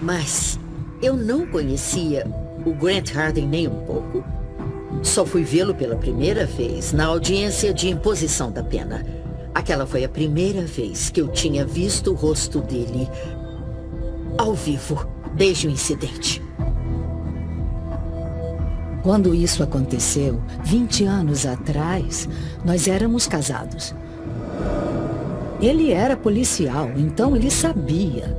Mas eu não conhecia o Grant Harding nem um pouco. Só fui vê-lo pela primeira vez na audiência de imposição da pena. Aquela foi a primeira vez que eu tinha visto o rosto dele ao vivo, desde o incidente. Quando isso aconteceu, 20 anos atrás, nós éramos casados. Ele era policial, então ele sabia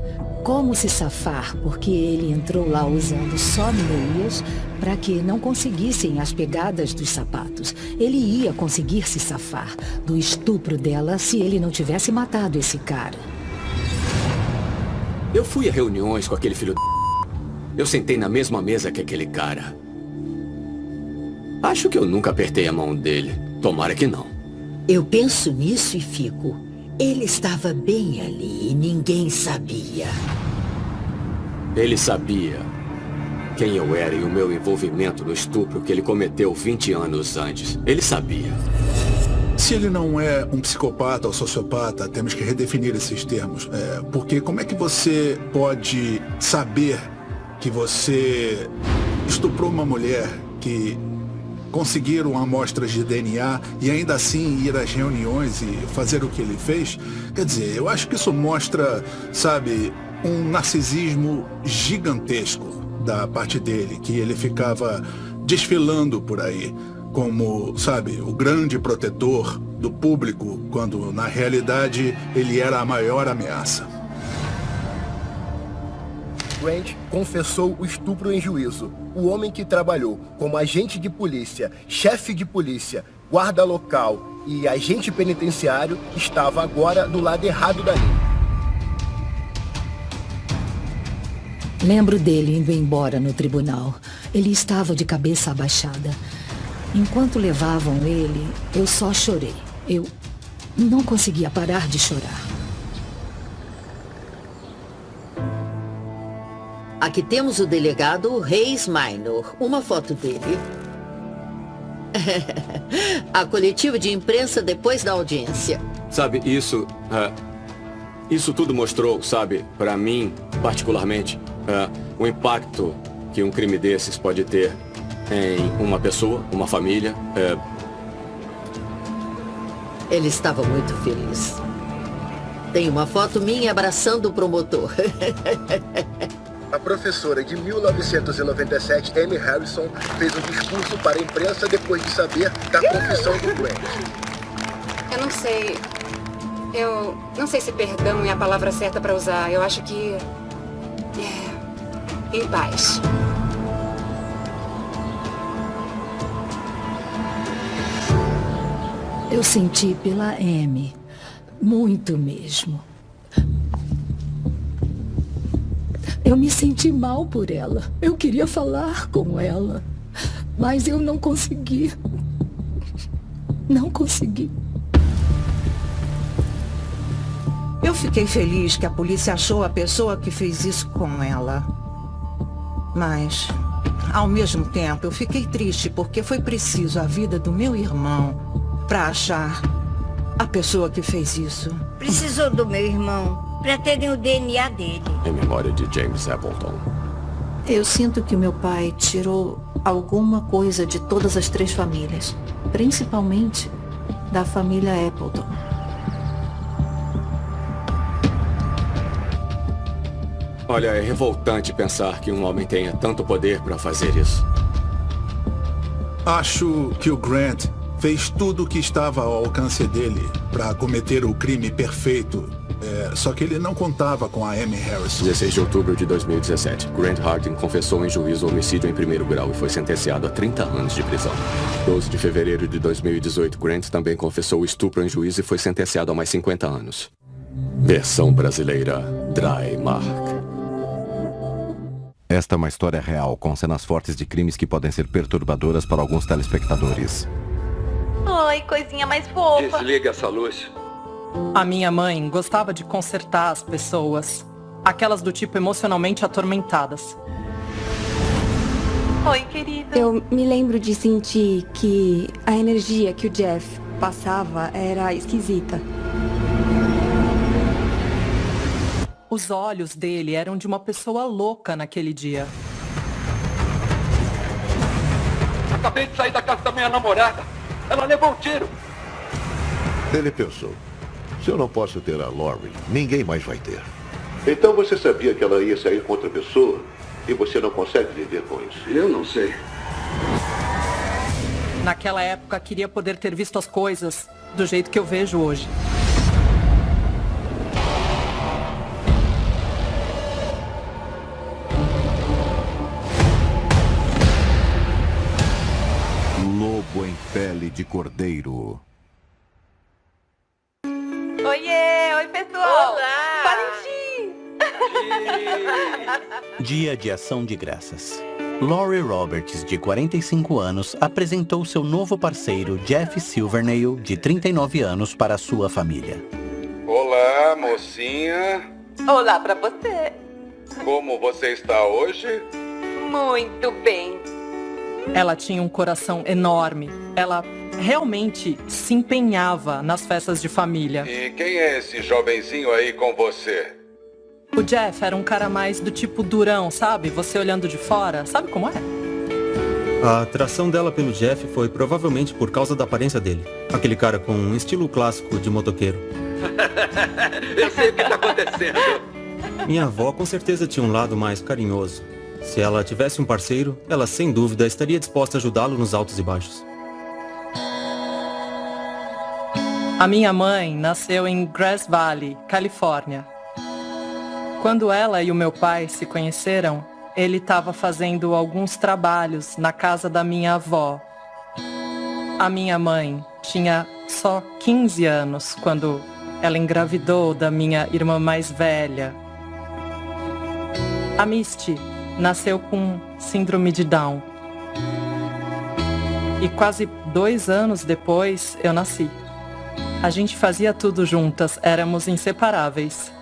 como se safar, porque ele entrou lá usando só meias para que não conseguissem as pegadas dos sapatos. Ele ia conseguir se safar do estupro dela se ele não tivesse matado esse cara. Eu fui a reuniões com aquele filho d... Eu sentei na mesma mesa que aquele cara. Acho que eu nunca apertei a mão dele. Tomara que não. Eu penso nisso e fico. Ele estava bem ali e ninguém sabia. Ele sabia quem eu era e o meu envolvimento no estupro que ele cometeu 20 anos antes. Ele sabia. Se ele não é um psicopata ou sociopata, temos que redefinir esses termos. Porque como é que você pode saber que você estuprou uma mulher, que conseguiram amostras de DNA e ainda assim ir às reuniões e fazer o que ele fez? Quer dizer, eu acho que isso mostra, sabe, um narcisismo gigantesco da parte dele, que ele ficava desfilando por aí como, sabe, o grande protetor do público, quando na realidade ele era a maior ameaça. Grant confessou o estupro em juízo. O homem que trabalhou como agente de polícia, chefe de polícia, guarda local e agente penitenciário estava agora do lado errado da linha. Lembro dele indo embora no tribunal. Ele estava de cabeça abaixada. Enquanto levavam ele, eu só chorei. Eu não conseguia parar de chorar. Aqui temos o delegado Reis Minor. Uma foto dele. A coletiva de imprensa depois da audiência. Sabe, isso tudo mostrou, sabe, para mim, particularmente, o impacto que um crime desses pode ter em uma pessoa, uma família. Ele estava muito feliz. Tem uma foto minha abraçando o promotor. A professora de 1997, Amy Harrison, fez um discurso para a imprensa depois de saber da confissão do Grant. Eu não sei se perdão é a palavra certa para usar. Eu acho que... em paz. Eu senti pela Amy. Muito mesmo. Eu me senti mal por ela. Eu queria falar com ela. Mas eu não consegui. Não consegui. Eu fiquei feliz que a polícia achou a pessoa que fez isso com ela. Mas, ao mesmo tempo, eu fiquei triste porque foi preciso a vida do meu irmão para achar a pessoa que fez isso. Precisou do meu irmão para terem o DNA dele. Em memória de James Appleton. Eu sinto que o meu pai tirou alguma coisa de todas as 3 famílias, principalmente da família Appleton. Olha, é revoltante pensar que um homem tenha tanto poder para fazer isso. Acho que o Grant fez tudo o que estava ao alcance dele para cometer o crime perfeito. Só que ele não contava com a Amy Harrison. 16 de outubro de 2017. Grant Harding confessou em juízo homicídio em primeiro grau e foi sentenciado a 30 anos de prisão. 12 de fevereiro de 2018. Grant também confessou estupro em juízo e foi sentenciado a mais 50 anos. Versão brasileira, Dry Mark. Esta é uma história real, com cenas fortes de crimes que podem ser perturbadoras para alguns telespectadores. Oi, coisinha mais fofa. Desliga essa luz. A minha mãe gostava de consertar as pessoas. Aquelas do tipo emocionalmente atormentadas. Oi, querido. Eu me lembro de sentir que a energia que o Jeff passava era esquisita. Os olhos dele eram de uma pessoa louca naquele dia. Acabei de sair da casa da minha namorada. Ela levou um tiro. Ele pensou, se eu não posso ter a Laurie, ninguém mais vai ter. Então você sabia que ela ia sair com outra pessoa e você não consegue viver com isso? Eu não sei. Naquela época, queria poder ter visto as coisas do jeito que eu vejo hoje. pele de cordeiro. Oiê, oi pessoal. Olá. Valentim. Dia de Ação de Graças. Laurie Roberts, de 45 anos, apresentou seu novo parceiro Jeff Silvernail, de 39 anos, para sua família. Olá, mocinha. Olá pra você. Como você está hoje? Muito bem. Ela tinha um coração enorme. Ela realmente se empenhava nas festas de família. E quem é esse jovenzinho aí com você? O Jeff era um cara mais do tipo durão, sabe? Você olhando de fora, sabe como é? A atração dela pelo Jeff foi provavelmente por causa da aparência dele. Aquele cara com um estilo clássico de motoqueiro. Eu sei o que está acontecendo. Minha avó com certeza tinha um lado mais carinhoso. Se ela tivesse um parceiro, ela sem dúvida estaria disposta a ajudá-lo nos altos e baixos. A minha mãe nasceu em Grass Valley, Califórnia. Quando ela e o meu pai se conheceram, ele estava fazendo alguns trabalhos na casa da minha avó. A minha mãe tinha só 15 anos quando ela engravidou da minha irmã mais velha. A Misty nasceu com síndrome de Down. E quase 2 anos depois eu nasci. A gente fazia tudo juntas, éramos inseparáveis.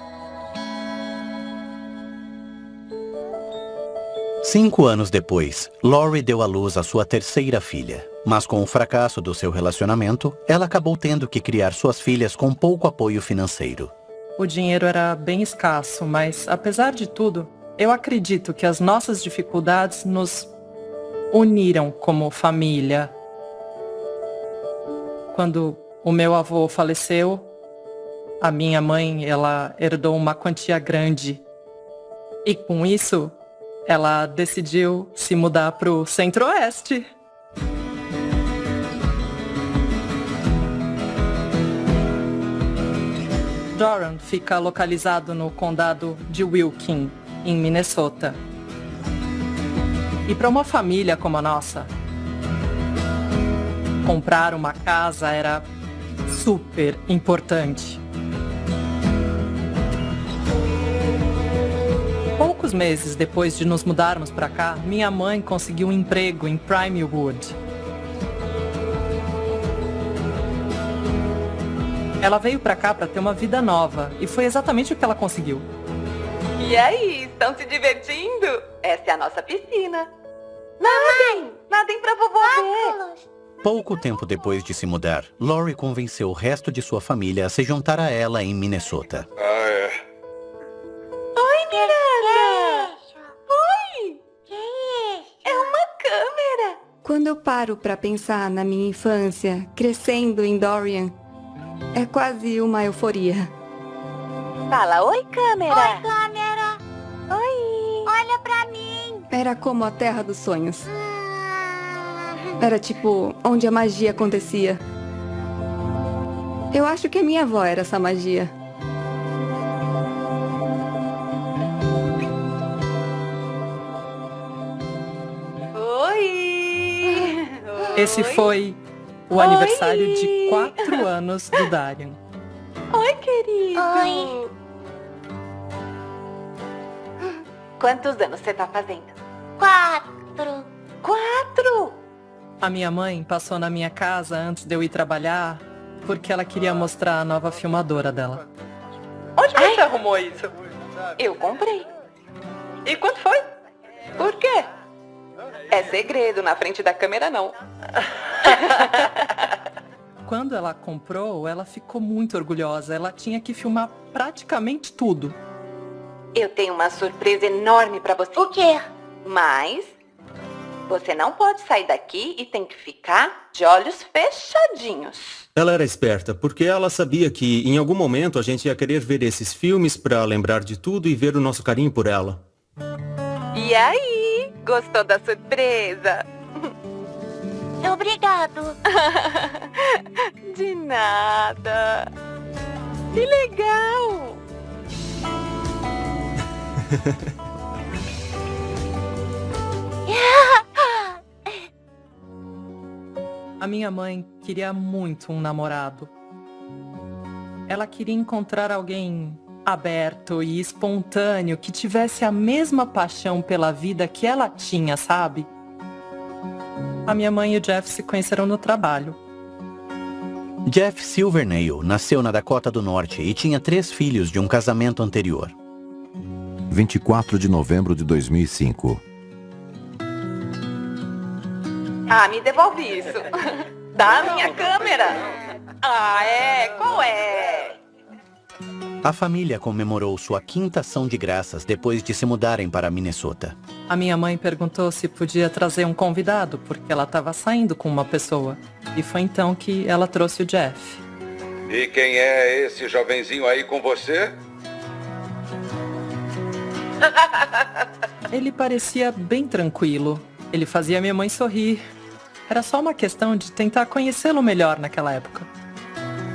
5 anos depois, Laurie deu à luz a sua terceira filha. Mas com o fracasso do seu relacionamento, ela acabou tendo que criar suas filhas com pouco apoio financeiro. O dinheiro era bem escasso, mas apesar de tudo, eu acredito que as nossas dificuldades nos uniram como família. Quando o meu avô faleceu, a minha mãe, ela herdou uma quantia grande. E com isso, ela decidiu se mudar para o Centro-Oeste. Doran fica localizado no condado de Wilkin, em Minnesota. E para uma família como a nossa, comprar uma casa era super importante. Poucos meses depois de nos mudarmos para cá, minha mãe conseguiu um emprego em Primewood. Ela veio para cá para ter uma vida nova e foi exatamente o que ela conseguiu. E aí, estão se divertindo? Essa é a nossa piscina. Nadem! Nadem pra vovó ver! Pouco tempo depois de se mudar, Laurie convenceu o resto de sua família a se juntar a ela em Minnesota. Oi, Miranda! Oi! É uma câmera! Quando eu paro pra pensar na minha infância, crescendo em Dorian, é quase uma euforia. Fala, oi, câmera! Oi, câmera! Oi! Olha pra mim! Era como a terra dos sonhos. Era tipo onde a magia acontecia. Eu acho que a minha avó era essa magia. Oi! Esse foi o aniversário de 4 anos do Darian. Oi, querido! Oi! Quantos anos você tá fazendo? 4! 4? A minha mãe passou na minha casa antes de eu ir trabalhar porque ela queria mostrar a nova filmadora dela. Onde você arrumou isso? Eu comprei. E quanto foi? Por quê? É segredo, na frente da câmera não. Quando ela comprou, ela ficou muito orgulhosa. Ela tinha que filmar praticamente tudo. Eu tenho uma surpresa enorme pra você. O quê? Mas você não pode sair daqui e tem que ficar de olhos fechadinhos. Ela era esperta, porque ela sabia que em algum momento a gente ia querer ver esses filmes pra lembrar de tudo e ver o nosso carinho por ela. E aí? Gostou da surpresa? Obrigado. De nada. Que legal. A minha mãe queria muito um namorado. Ela queria encontrar alguém aberto e espontâneo que tivesse a mesma paixão pela vida que ela tinha, sabe? A minha mãe e o Jeff se conheceram no trabalho. Jeff Silvernail nasceu na Dakota do Norte e tinha 3 filhos de um casamento anterior. 24 de novembro de 2005. Ah, me devolve isso. Dá a minha câmera. Ah, é? Qual é? A família comemorou sua 5ª ação de graças depois de se mudarem para Minnesota. A minha mãe perguntou se podia trazer um convidado, porque ela estava saindo com uma pessoa. E foi então que ela trouxe o Jeff. E quem é esse jovenzinho aí com você? Ele parecia bem tranquilo. Ele fazia minha mãe sorrir. Era só uma questão de tentar conhecê-lo melhor naquela época.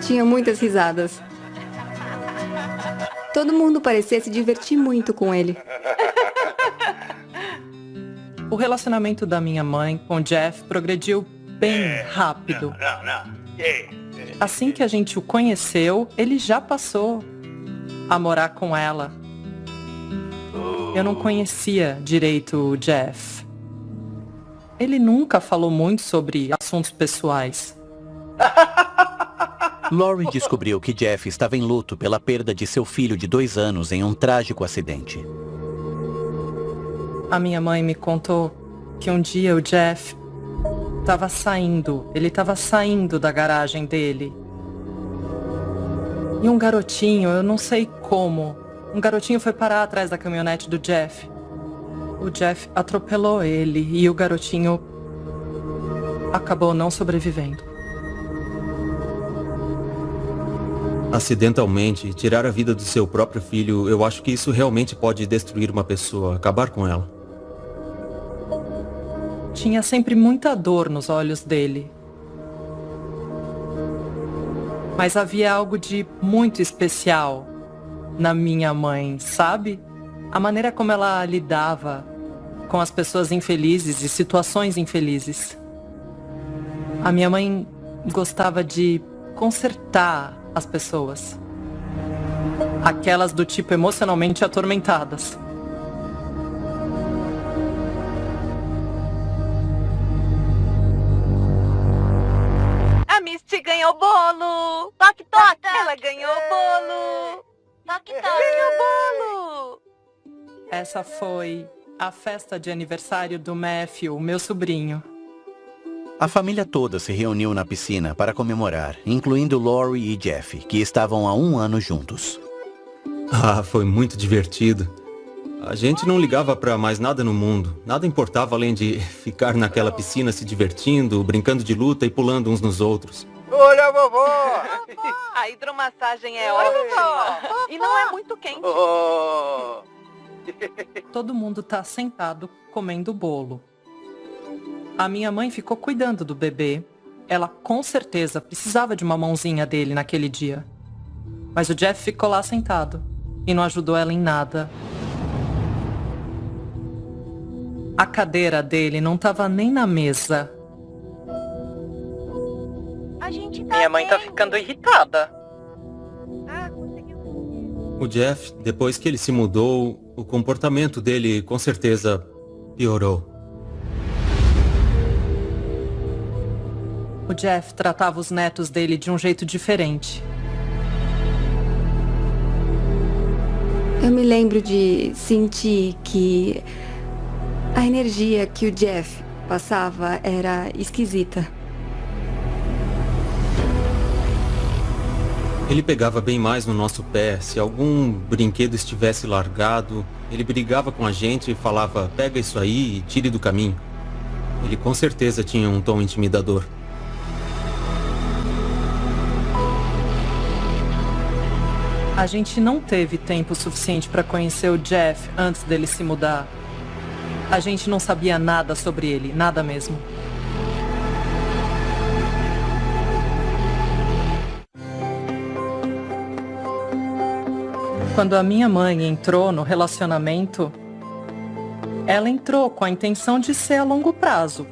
Tinha muitas risadas. Todo mundo parecia se divertir muito com ele. O relacionamento da minha mãe com o Jeff progrediu bem rápido. Assim que a gente o conheceu, ele já passou a morar com ela. Eu não conhecia direito o Jeff. Ele nunca falou muito sobre assuntos pessoais. Laurie descobriu que Jeff estava em luto pela perda de seu filho de 2 anos em um trágico acidente. A minha mãe me contou que um dia o Jeff estava saindo. Ele estava saindo da garagem dele. E um garotinho, eu não sei como, um garotinho foi parar atrás da caminhonete do Jeff. O Jeff atropelou ele e o garotinho acabou não sobrevivendo. Acidentalmente, tirar a vida do seu próprio filho, eu acho que isso realmente pode destruir uma pessoa, acabar com ela. Tinha sempre muita dor nos olhos dele. Mas havia algo de muito especial na minha mãe, sabe? A maneira como ela lidava com as pessoas infelizes e situações infelizes. A minha mãe gostava de consertar as pessoas. Aquelas do tipo emocionalmente atormentadas. A Misty ganhou bolo! Toque, toque! Ela ganhou bolo! Toque, toque! Ganhou bolo! Essa foi a festa de aniversário do Matthew, meu sobrinho. A família toda se reuniu na piscina para comemorar, incluindo Laurie e Jeff, que estavam há 1 ano juntos. Ah, foi muito divertido. A gente não ligava pra mais nada no mundo. Nada importava além de ficar naquela piscina se divertindo, brincando de luta e pulando uns nos outros. Olha a vovó! A hidromassagem é ótima. E não é muito quente. Todo mundo tá sentado comendo bolo. A minha mãe ficou cuidando do bebê. Ela com certeza precisava de uma mãozinha dele naquele dia. Mas o Jeff ficou lá sentado e não ajudou ela em nada. A cadeira dele não estava nem na mesa. Minha mãe tá ficando irritada. O Jeff, depois que ele se mudou, o comportamento dele com certeza piorou. O Jeff tratava os netos dele de um jeito diferente. Eu me lembro de sentir que a energia que o Jeff passava era esquisita. Ele pegava bem mais no nosso pé. Se algum brinquedo estivesse largado, ele brigava com a gente e falava, pega isso aí e tire do caminho. Ele com certeza tinha um tom intimidador. A gente não teve tempo suficiente para conhecer o Jeff antes dele se mudar. A gente não sabia nada sobre ele, nada mesmo. Quando a minha mãe entrou no relacionamento, ela entrou com a intenção de ser a longo prazo.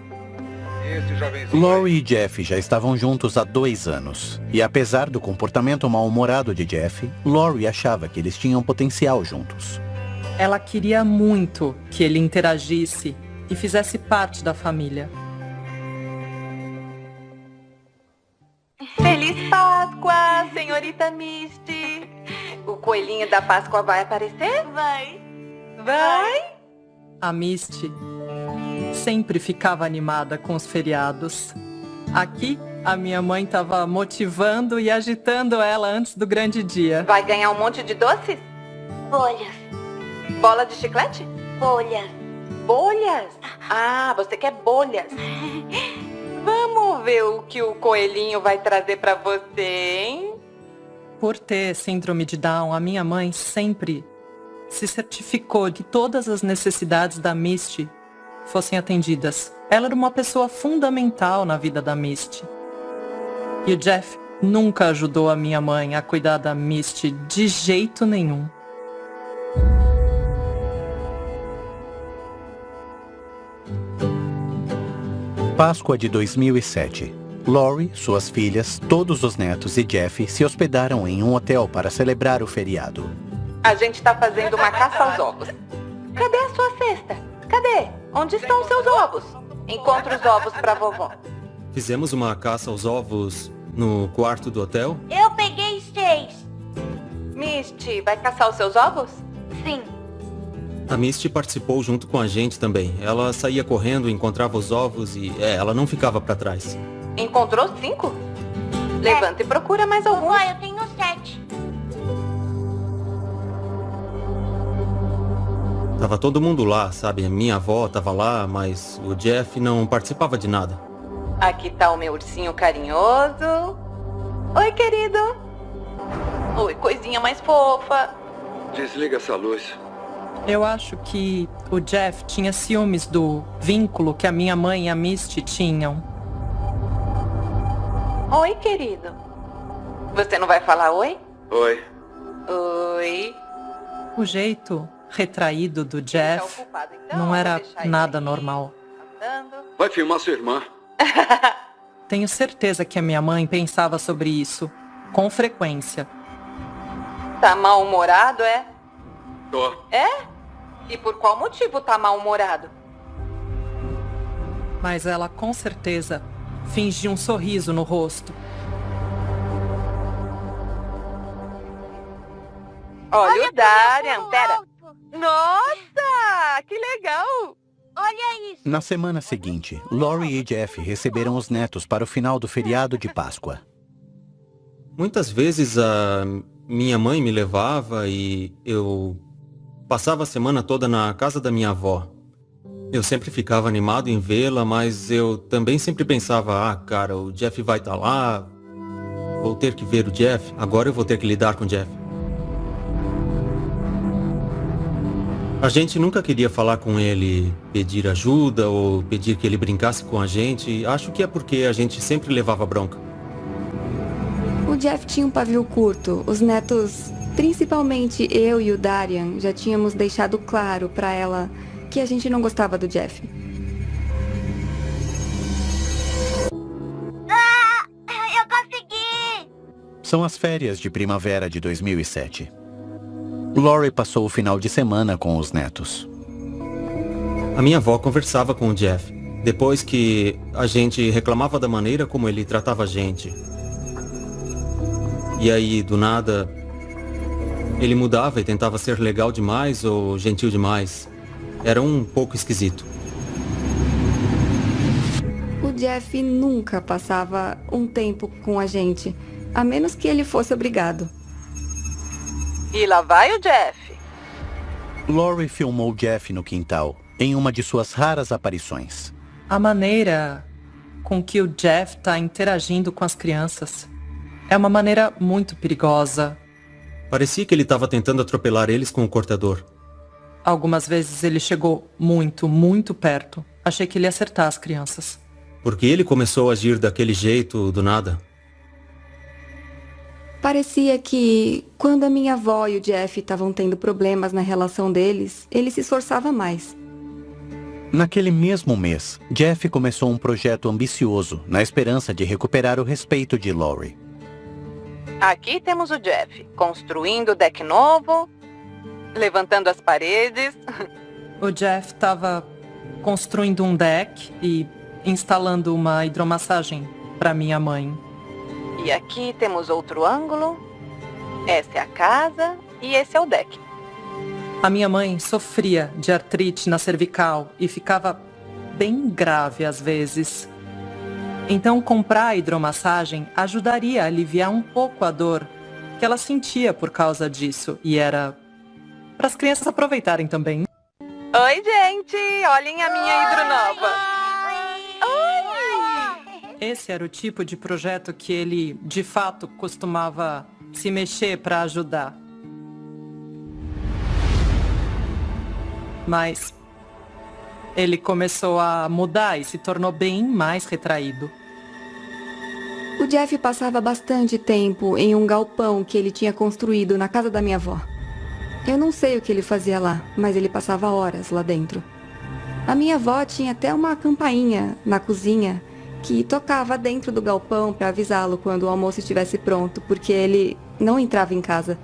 Esse jovenzinho Laurie e Jeff já estavam juntos há 2 anos. E apesar do comportamento mal-humorado de Jeff, Laurie achava que eles tinham potencial juntos. Ela queria muito que ele interagisse e fizesse parte da família. Feliz Páscoa, senhorita Misty. O coelhinho da Páscoa vai aparecer? Vai. Vai? A Misty sempre ficava animada com os feriados. Aqui, a minha mãe estava motivando e agitando ela antes do grande dia. Vai ganhar um monte de doces? Bolhas. Bola de chiclete? Bolhas. Bolhas? Ah, você quer bolhas. Vamos ver o que o coelhinho vai trazer pra você, hein? Por ter síndrome de Down, a minha mãe sempre se certificou de que todas as necessidades da Misty fossem atendidas. Ela era uma pessoa fundamental na vida da Misty. E o Jeff nunca ajudou a minha mãe a cuidar da Misty de jeito nenhum. Páscoa de 2007. Laurie, suas filhas, todos os netos e Jeff se hospedaram em um hotel para celebrar o feriado. A gente tá fazendo uma caça aos ovos. Cadê a sua cesta? Cadê? Onde estão os seus ovos? Encontre os ovos pra vovó. Fizemos uma caça aos ovos no quarto do hotel? Eu peguei 6. Misty, vai caçar os seus ovos? Sim. A Misty participou junto com a gente também. Ela saía correndo, encontrava os ovos e ela não ficava pra trás. Encontrou 5? Levanta e procura mais alguns. Vovó, eu tenho 7. Tava todo mundo lá, sabe? Minha avó tava lá, mas o Jeff não participava de nada. Aqui tá o meu ursinho carinhoso. Oi, querido. Oi, coisinha mais fofa. Desliga essa luz. Eu acho que o Jeff tinha ciúmes do vínculo que a minha mãe e a Misty tinham. Oi, querido. Você não vai falar oi? Oi. Oi. O jeito retraído do Jeff não era nada normal. Vai filmar sua irmã. Tenho certeza que a minha mãe pensava sobre isso com frequência. Tá mal-humorado, é? Tô. É? E por qual motivo tá mal-humorado? Mas ela com certeza fingia um sorriso no rosto. Olha o Darian, pera. Nossa, que legal. Olha isso. Na semana seguinte, Laurie e Jeff receberam os netos para o final do feriado de Páscoa. Muitas vezes a minha mãe me levava e eu passava a semana toda na casa da minha avó. Eu sempre ficava animado em vê-la, mas eu também sempre pensava, cara, o Jeff vai estar lá, vou ter que ver o Jeff, agora eu vou ter que lidar com o Jeff. A gente nunca queria falar com ele, pedir ajuda ou pedir que ele brincasse com a gente. Acho que é porque a gente sempre levava bronca. O Jeff tinha um pavio curto. Os netos, principalmente eu e o Darian, já tínhamos deixado claro pra ela que a gente não gostava do Jeff. Eu consegui! São as férias de primavera de 2007. Laurie passou o final de semana com os netos. A minha avó conversava com o Jeff, depois que a gente reclamava da maneira como ele tratava a gente. E aí, do nada, ele mudava e tentava ser legal demais ou gentil demais. Era um pouco esquisito. O Jeff nunca passava um tempo com a gente, a menos que ele fosse obrigado. E lá vai o Jeff. Laurie filmou Jeff no quintal, em uma de suas raras aparições. A maneira com que o Jeff está interagindo com as crianças é uma maneira muito perigosa. Parecia que ele estava tentando atropelar eles com o cortador. Algumas vezes ele chegou muito, muito perto. Achei que ele ia acertar as crianças. Porque ele começou a agir daquele jeito do nada. Parecia que, quando a minha avó e o Jeff estavam tendo problemas na relação deles, ele se esforçava mais. Naquele mesmo mês, Jeff começou um projeto ambicioso, na esperança de recuperar o respeito de Laurie. Aqui temos o Jeff, construindo o deck novo, levantando as paredes. O Jeff estava construindo um deck e instalando uma hidromassagem para minha mãe. E aqui temos outro ângulo. Essa é a casa e esse é o deck. A minha mãe sofria de artrite na cervical e ficava bem grave às vezes. Então comprar a hidromassagem ajudaria a aliviar um pouco a dor que ela sentia por causa disso. E era para as crianças aproveitarem também. Oi, gente! Olhem a minha hidronova! Oi! Esse era o tipo de projeto que ele, de fato, costumava se mexer para ajudar. Mas ele começou a mudar e se tornou bem mais retraído. O Jeff passava bastante tempo em um galpão que ele tinha construído na casa da minha avó. Eu não sei o que ele fazia lá, mas ele passava horas lá dentro. A minha avó tinha até uma campainha na cozinha que tocava dentro do galpão para avisá-lo quando o almoço estivesse pronto, porque ele não entrava em casa.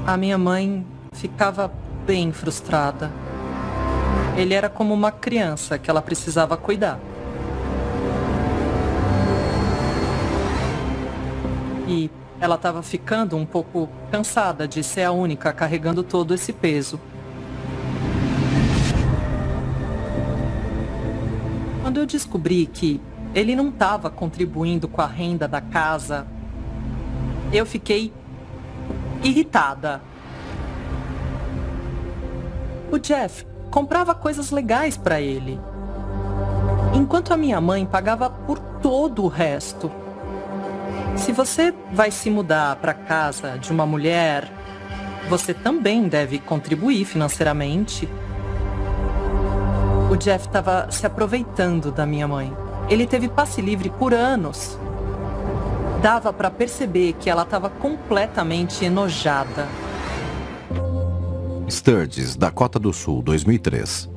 A minha mãe ficava bem frustrada. Ele era como uma criança que ela precisava cuidar. E ela estava ficando um pouco cansada de ser a única carregando todo esse peso. Quando eu descobri que ele não estava contribuindo com a renda da casa, eu fiquei irritada. O Jeff comprava coisas legais para ele, enquanto a minha mãe pagava por todo o resto. Se você vai se mudar para casa de uma mulher, você também deve contribuir financeiramente. O Jeff estava se aproveitando da minha mãe. Ele teve passe livre por anos. Dava para perceber que ela estava completamente enojada. Sturgis, Dakota do Sul, 2003.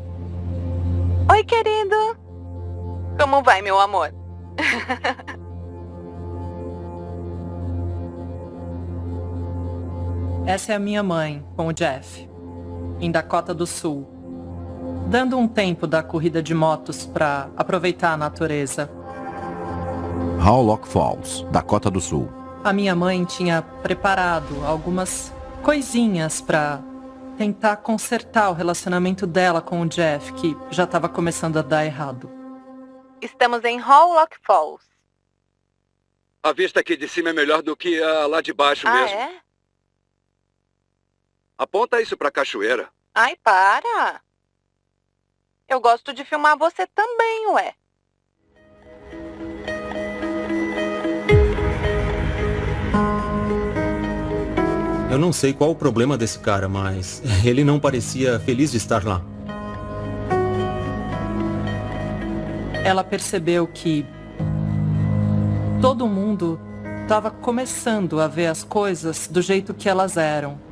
Oi, querido. Como vai, meu amor? Essa é a minha mãe com o Jeff, em Dakota do Sul, dando um tempo da corrida de motos para aproveitar a natureza. Howlock Falls, Dakota do Sul. A minha mãe tinha preparado algumas coisinhas para tentar consertar o relacionamento dela com o Jeff, que já estava começando a dar errado. Estamos em Howlock Falls. A vista aqui de cima é melhor do que a lá de baixo mesmo. É? Aponta isso pra cachoeira. Ai, para! Eu gosto de filmar você também, ué. Eu não sei qual o problema desse cara, mas ele não parecia feliz de estar lá. Ela percebeu que todo mundo estava começando a ver as coisas do jeito que elas eram.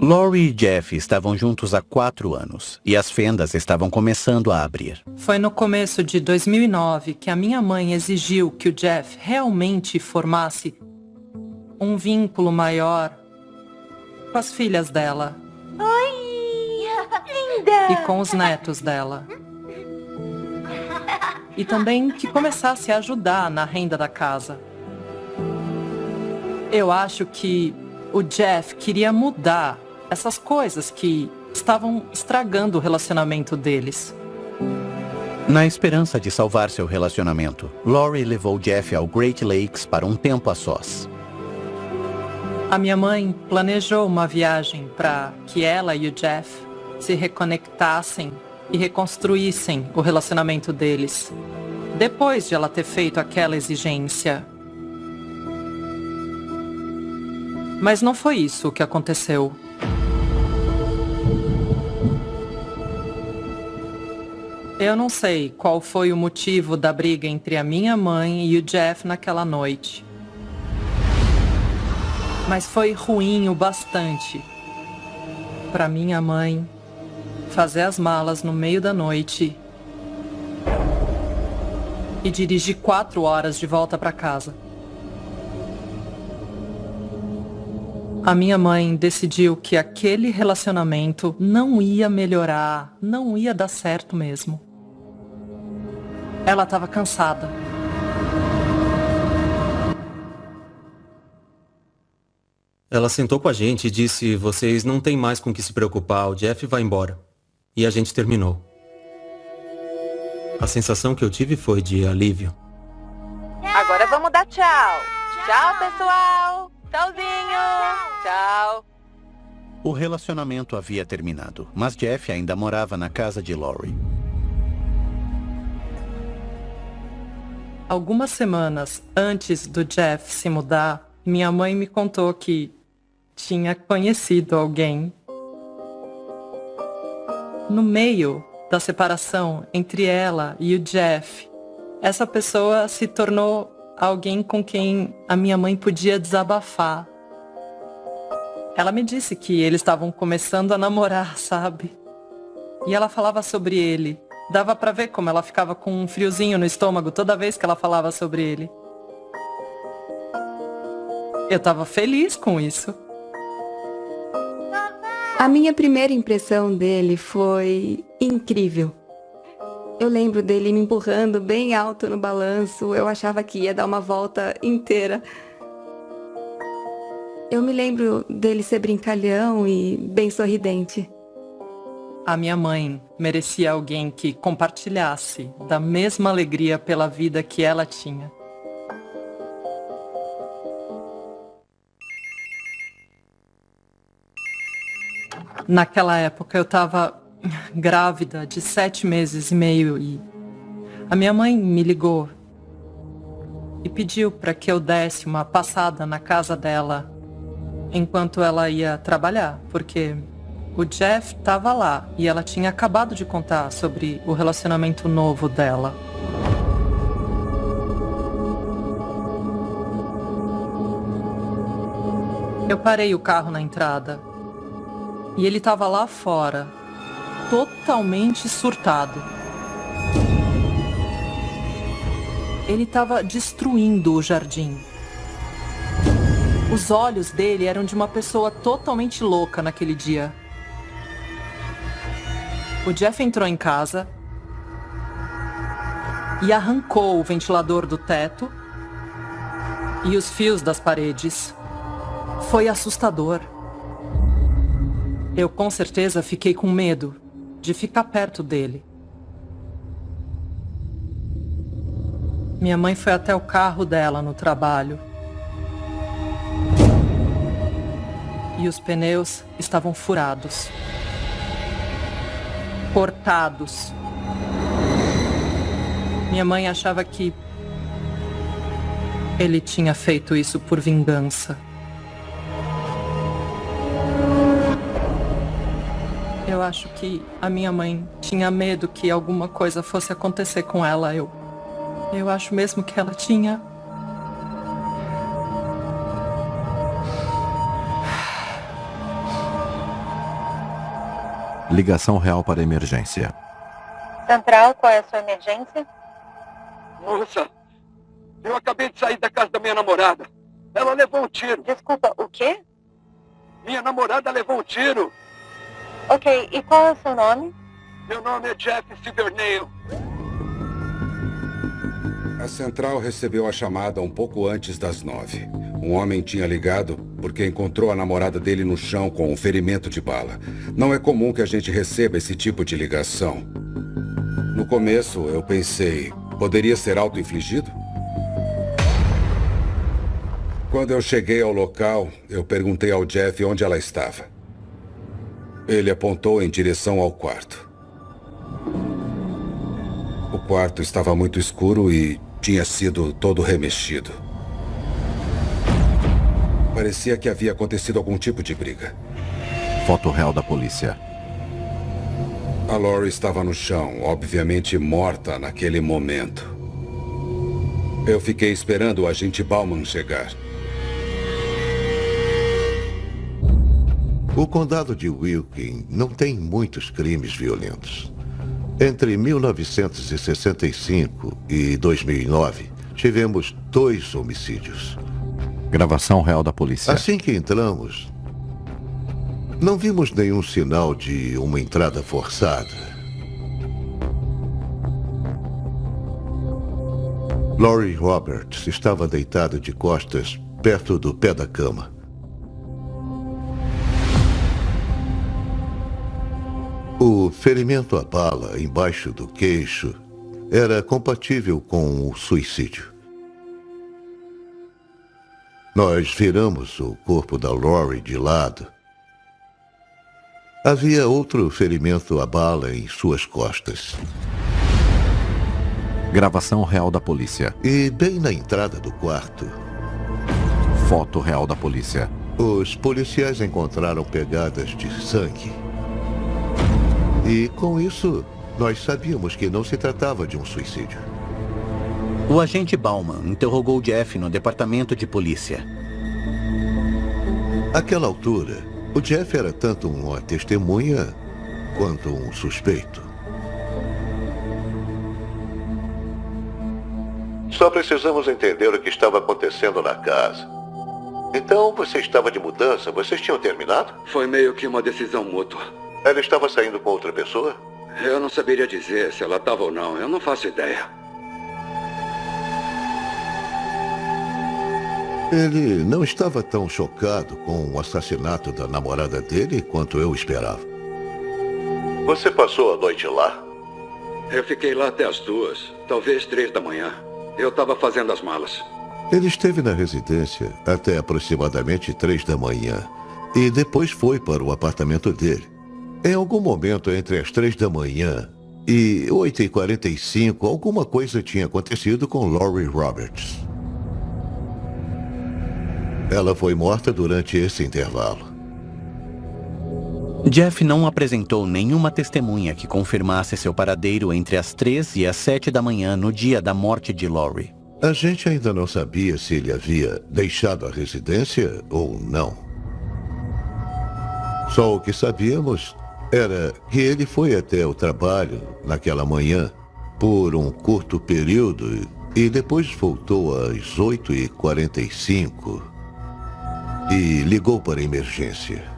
Laurie e Jeff estavam juntos há 4 anos e as fendas estavam começando a abrir. Foi no começo de 2009 que a minha mãe exigiu que o Jeff realmente formasse um vínculo maior com as filhas dela. Oi, linda! E com os netos dela. E também que começasse a ajudar na renda da casa. Eu acho que o Jeff queria mudar essas coisas que estavam estragando o relacionamento deles. Na esperança de salvar seu relacionamento, Laurie levou Jeff ao Great Lakes para um tempo a sós. A minha mãe planejou uma viagem para que ela e o Jeff se reconectassem e reconstruíssem o relacionamento deles, depois de ela ter feito aquela exigência. Mas não foi isso o que aconteceu. Eu não sei qual foi o motivo da briga entre a minha mãe e o Jeff naquela noite. Mas foi ruim o bastante para minha mãe fazer as malas no meio da noite e dirigir 4 horas de volta para casa. A minha mãe decidiu que aquele relacionamento não ia melhorar, não ia dar certo mesmo. Ela estava cansada. Ela sentou com a gente e disse: vocês não têm mais com o que se preocupar, o Jeff vai embora. E a gente terminou. A sensação que eu tive foi de alívio. Agora vamos dar tchau. Tchau, pessoal. Tchauzinho. Tchau. O relacionamento havia terminado, mas Jeff ainda morava na casa de Laurie. Algumas semanas antes do Jeff se mudar, minha mãe me contou que tinha conhecido alguém no meio da separação entre ela e o Jeff. Essa pessoa se tornou alguém com quem a minha mãe podia desabafar. Ela me disse que eles estavam começando a namorar, sabe? E ela falava sobre ele. Dava pra ver como ela ficava com um friozinho no estômago toda vez que ela falava sobre ele. Eu tava feliz com isso. A minha primeira impressão dele foi incrível. Eu lembro dele me empurrando bem alto no balanço. Eu achava que ia dar uma volta inteira. Eu me lembro dele ser brincalhão e bem sorridente. A minha mãe merecia alguém que compartilhasse da mesma alegria pela vida que ela tinha. Naquela época eu estava grávida de 7 meses e meio e a minha mãe me ligou e pediu para que eu desse uma passada na casa dela enquanto ela ia trabalhar, porque o Jeff estava lá e ela tinha acabado de contar sobre o relacionamento novo dela. Eu parei o carro na entrada e ele estava lá fora, totalmente surtado. Ele estava destruindo o jardim. Os olhos dele eram de uma pessoa totalmente louca naquele dia. O Jeff entrou em casa e arrancou o ventilador do teto e os fios das paredes. Foi assustador. Eu com certeza fiquei com medo de ficar perto dele. Minha mãe foi até o carro dela no trabalho. E os pneus estavam furados. Cortados. Minha mãe achava que ele tinha feito isso por vingança. Eu acho que a minha mãe tinha medo que alguma coisa fosse acontecer com ela. Eu acho mesmo que ela tinha. Ligação real para emergência. Central, qual é a sua emergência? Moça, eu acabei de sair da casa da minha namorada. Ela levou um tiro. Desculpa, o quê? Minha namorada levou um tiro. Ok, e qual é o seu nome? Meu nome é Jeff Silvernail. A central recebeu a chamada um pouco antes das 9. Um homem tinha ligado porque encontrou a namorada dele no chão com um ferimento de bala. Não é comum que a gente receba esse tipo de ligação. No começo, eu pensei, poderia ser auto-infligido? Quando eu cheguei ao local, eu perguntei ao Jeff onde ela estava. Ele apontou em direção ao quarto. O quarto estava muito escuro e tinha sido todo remexido. Parecia que havia acontecido algum tipo de briga. Foto real da polícia. A Lori estava no chão, obviamente morta naquele momento. Eu fiquei esperando o agente Bauman chegar. O condado de Wilkin não tem muitos crimes violentos. Entre 1965 e 2009, tivemos 2 homicídios. Gravação real da polícia. Assim que entramos, não vimos nenhum sinal de uma entrada forçada. Lori Roberts estava deitada de costas perto do pé da cama. O ferimento à bala embaixo do queixo era compatível com o suicídio. Nós viramos o corpo da Lori de lado. Havia outro ferimento à bala em suas costas. Gravação real da polícia. E bem na entrada do quarto, foto real da polícia. Os policiais encontraram pegadas de sangue. E com isso, nós sabíamos que não se tratava de um suicídio. O agente Bauman interrogou Jeff no departamento de polícia. Àquela altura, o Jeff era tanto uma testemunha quanto um suspeito. Só precisamos entender o que estava acontecendo na casa. Então, você estava de mudança? Vocês tinham terminado? Foi meio que uma decisão mútua. Ela estava saindo com outra pessoa? Eu não saberia dizer se ela estava ou não. Eu não faço ideia. Ele não estava tão chocado com o assassinato da namorada dele quanto eu esperava. Você passou a noite lá? Eu fiquei lá até as 2, talvez 3 da manhã. Eu estava fazendo as malas. Ele esteve na residência até aproximadamente 3 da manhã e depois foi para o apartamento dele. Em algum momento entre as 3 da manhã e 8h45, alguma coisa tinha acontecido com Lori Roberts. Ela foi morta durante esse intervalo. Jeff não apresentou nenhuma testemunha que confirmasse seu paradeiro entre as 3 e as 7 da manhã no dia da morte de Lori. A gente ainda não sabia se ele havia deixado a residência ou não. Só o que sabíamos era que ele foi até o trabalho naquela manhã por um curto período e depois voltou às 8h45 e ligou para a emergência.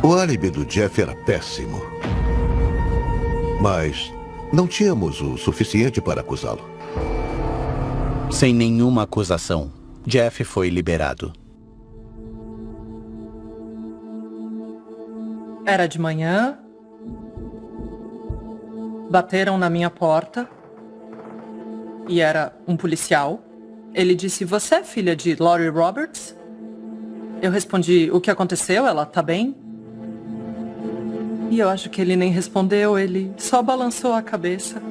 O álibi do Jeff era péssimo, mas não tínhamos o suficiente para acusá-lo. Sem nenhuma acusação, Jeff foi liberado. Era de manhã. Bateram na minha porta. E era um policial. Ele disse, você é filha de Lori Roberts? Eu respondi, o que aconteceu? Ela tá bem? E eu acho que ele nem respondeu, ele só balançou a cabeça.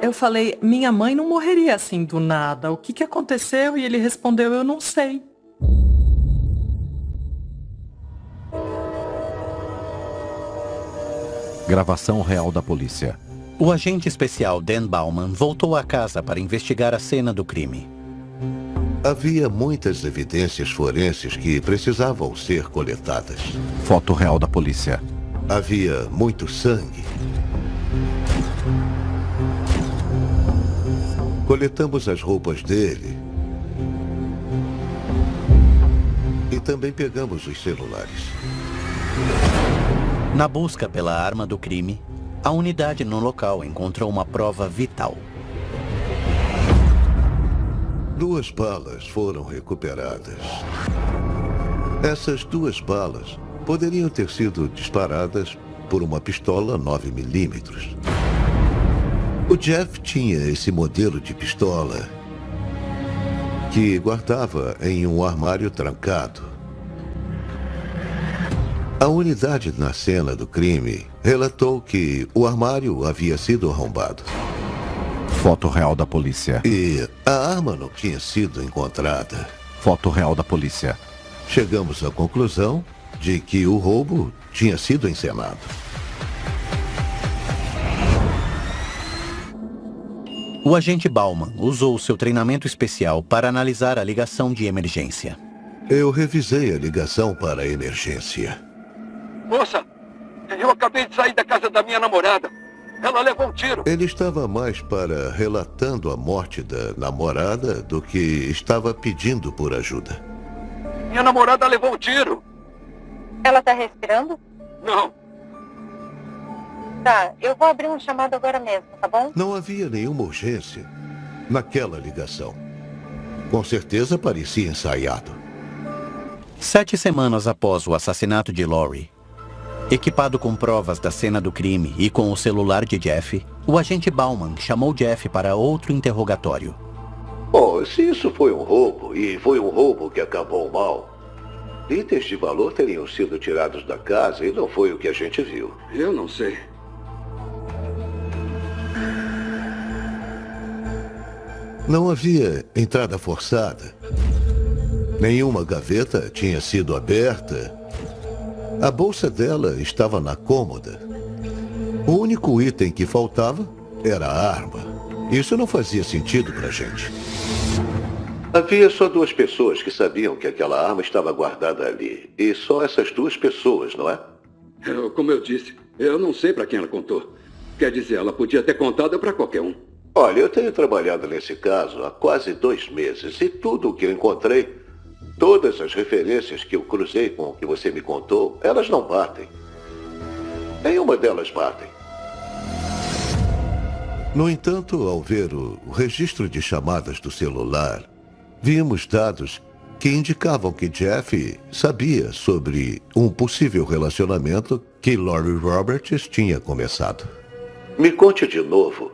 Eu falei, minha mãe não morreria assim do nada. O que aconteceu? E ele respondeu, eu não sei. Gravação real da polícia. O agente especial Dan Bauman voltou à casa para investigar a cena do crime. Havia muitas evidências forenses que precisavam ser coletadas. Foto real da polícia. Havia muito sangue. Coletamos as roupas dele. E também pegamos os celulares. Na busca pela arma do crime, a unidade no local encontrou uma prova vital. 2 balas foram recuperadas. Essas 2 balas poderiam ter sido disparadas por uma pistola 9mm. O Jeff tinha esse modelo de pistola que guardava em um armário trancado. A unidade na cena do crime relatou que o armário havia sido arrombado. Foto real da polícia. E a arma não tinha sido encontrada. Foto real da polícia. chegamos à conclusão de que o roubo tinha sido encenado. O agente Bauman usou seu treinamento especial para analisar a ligação de emergência. Eu revisei a ligação para a emergência. Moça, eu acabei de sair da casa da minha namorada. Ela levou um tiro. Ele estava mais para relatando a morte da namorada do que estava pedindo por ajuda. Minha namorada levou um tiro. Ela tá respirando? Não. Tá, eu vou abrir um chamado agora mesmo, tá bom? Não havia nenhuma urgência naquela ligação. Com certeza parecia ensaiado. 7 semanas após o assassinato de Laurie, equipado com provas da cena do crime e com o celular de Jeff, o agente Bauman chamou Jeff para outro interrogatório. Bom, se isso foi um roubo, e foi um roubo que acabou mal, itens de valor teriam sido tirados da casa e não foi o que a gente viu. Eu não sei. Não havia entrada forçada. Nenhuma gaveta tinha sido aberta. A bolsa dela estava na cômoda. O único item que faltava era a arma. Isso não fazia sentido pra gente. Havia só 2 pessoas que sabiam que aquela arma estava guardada ali. E só essas 2 pessoas, não é? Como eu disse, eu não sei pra quem ela contou. Quer dizer, ela podia ter contado pra qualquer um. Olha, eu tenho trabalhado nesse caso há quase 2 meses e tudo o que eu encontrei, todas as referências que eu cruzei com o que você me contou, elas não batem. Nenhuma delas batem. No entanto, ao ver o registro de chamadas do celular, vimos dados que indicavam que Jeff sabia sobre um possível relacionamento que Laurie Roberts tinha começado. Me conte de novo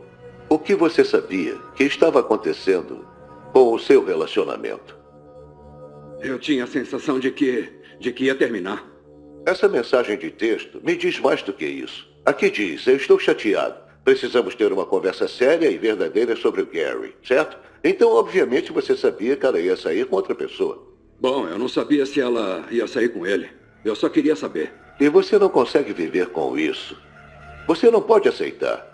o que você sabia que estava acontecendo com o seu relacionamento. Eu tinha a sensação de que ia terminar. Essa mensagem de texto me diz mais do que isso. Aqui diz, eu estou chateado. Precisamos ter uma conversa séria e verdadeira sobre o Gary, certo? Então, obviamente, você sabia que ela ia sair com outra pessoa. Bom, eu não sabia se ela ia sair com ele. Eu só queria saber. E você não consegue viver com isso. Você não pode aceitar.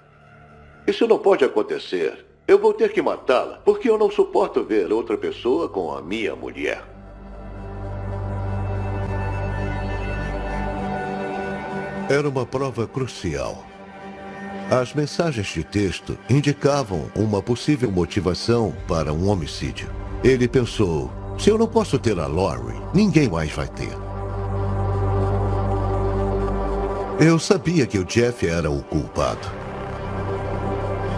Isso não pode acontecer. Eu vou ter que matá-la, porque eu não suporto ver outra pessoa com a minha mulher. Era uma prova crucial. As mensagens de texto indicavam uma possível motivação para um homicídio. Ele pensou, se eu não posso ter a Laurie, ninguém mais vai ter. Eu sabia que o Jeff era o culpado.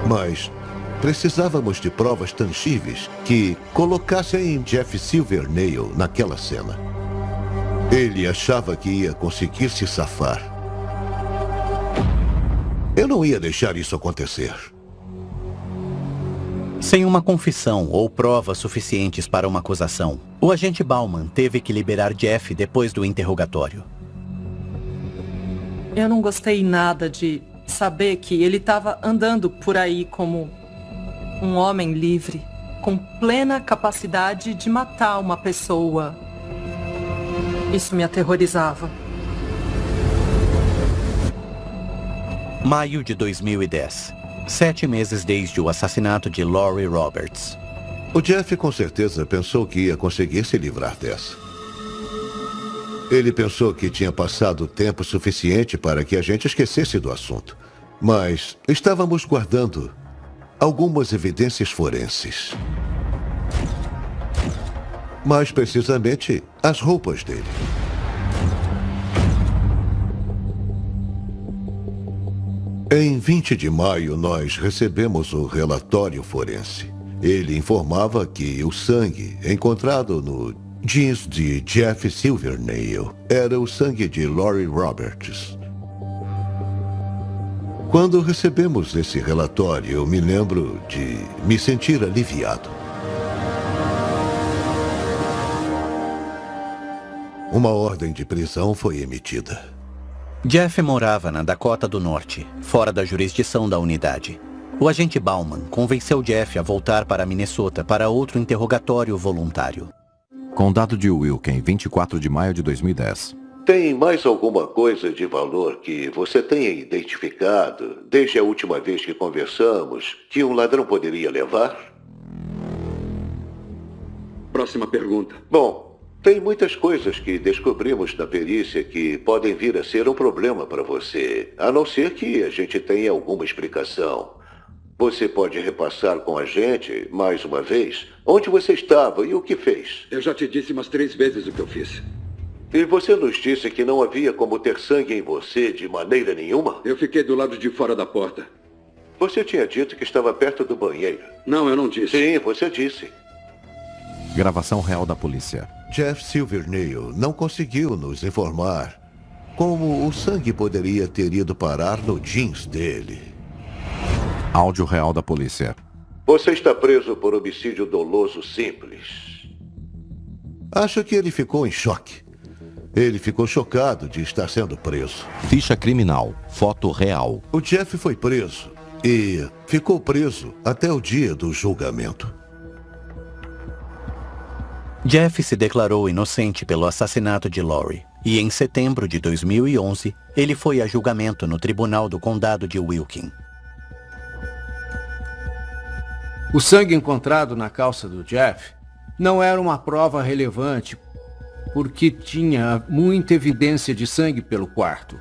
Mas precisávamos de provas tangíveis que colocassem Jeff Silvernail naquela cena. Ele achava que ia conseguir se safar. Eu não ia deixar isso acontecer. Sem uma confissão ou provas suficientes para uma acusação, o agente Bauman teve que liberar Jeff depois do interrogatório. Eu não gostei nada de saber que ele estava andando por aí como um homem livre, com plena capacidade de matar uma pessoa. Isso me aterrorizava. Maio de 2010. 7 meses desde o assassinato de Laurie Roberts. O Jeff com certeza pensou que ia conseguir se livrar dessa. Ele pensou que tinha passado tempo suficiente para que a gente esquecesse do assunto. Mas estávamos guardando algumas evidências forenses. Mais precisamente, as roupas dele. Em 20 de maio, nós recebemos o relatório forense. Ele informava que o sangue encontrado no jeans de Jeff Silvernail era o sangue de Laurie Roberts. Quando recebemos esse relatório, eu me lembro de me sentir aliviado. Uma ordem de prisão foi emitida. Jeff morava na Dakota do Norte, fora da jurisdição da unidade. O agente Bauman convenceu Jeff a voltar para Minnesota para outro interrogatório voluntário. Condado de Wilken, 24 de maio de 2010. Tem mais alguma coisa de valor que você tenha identificado, desde a última vez que conversamos, que um ladrão poderia levar? Próxima pergunta. Bom, tem muitas coisas que descobrimos na perícia que podem vir a ser um problema para você, a não ser que a gente tenha alguma explicação. Você pode repassar com a gente, mais uma vez, onde você estava e o que fez. Eu já te disse umas 3 vezes o que eu fiz. E você nos disse que não havia como ter sangue em você de maneira nenhuma? Eu fiquei do lado de fora da porta. Você tinha dito que estava perto do banheiro. Não, eu não disse. Sim, você disse. Gravação real da polícia. Jeff Silvernail não conseguiu nos informar como o sangue poderia ter ido parar no jeans dele. Áudio real da polícia. Você está preso por homicídio doloso simples. Acho que ele ficou em choque. Ele ficou chocado de estar sendo preso. Ficha criminal. Foto real. O Jeff foi preso e ficou preso até o dia do julgamento. Jeff se declarou inocente pelo assassinato de Lori e em setembro de 2011 ele foi a julgamento no Tribunal do Condado de Wilken. O sangue encontrado na calça do Jeff não era uma prova relevante porque tinha muita evidência de sangue pelo quarto.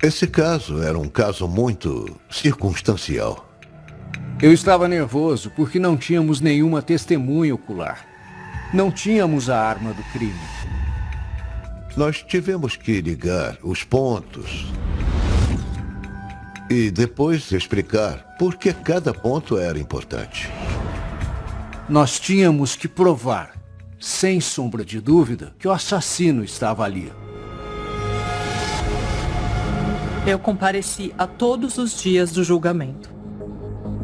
Esse caso era um caso muito circunstancial. Eu estava nervoso porque não tínhamos nenhuma testemunha ocular. Não tínhamos a arma do crime. Nós tivemos que ligar os pontos e depois explicar por que cada ponto era importante. Nós tínhamos que provar, sem sombra de dúvida, que o assassino estava ali. Eu compareci a todos os dias do julgamento.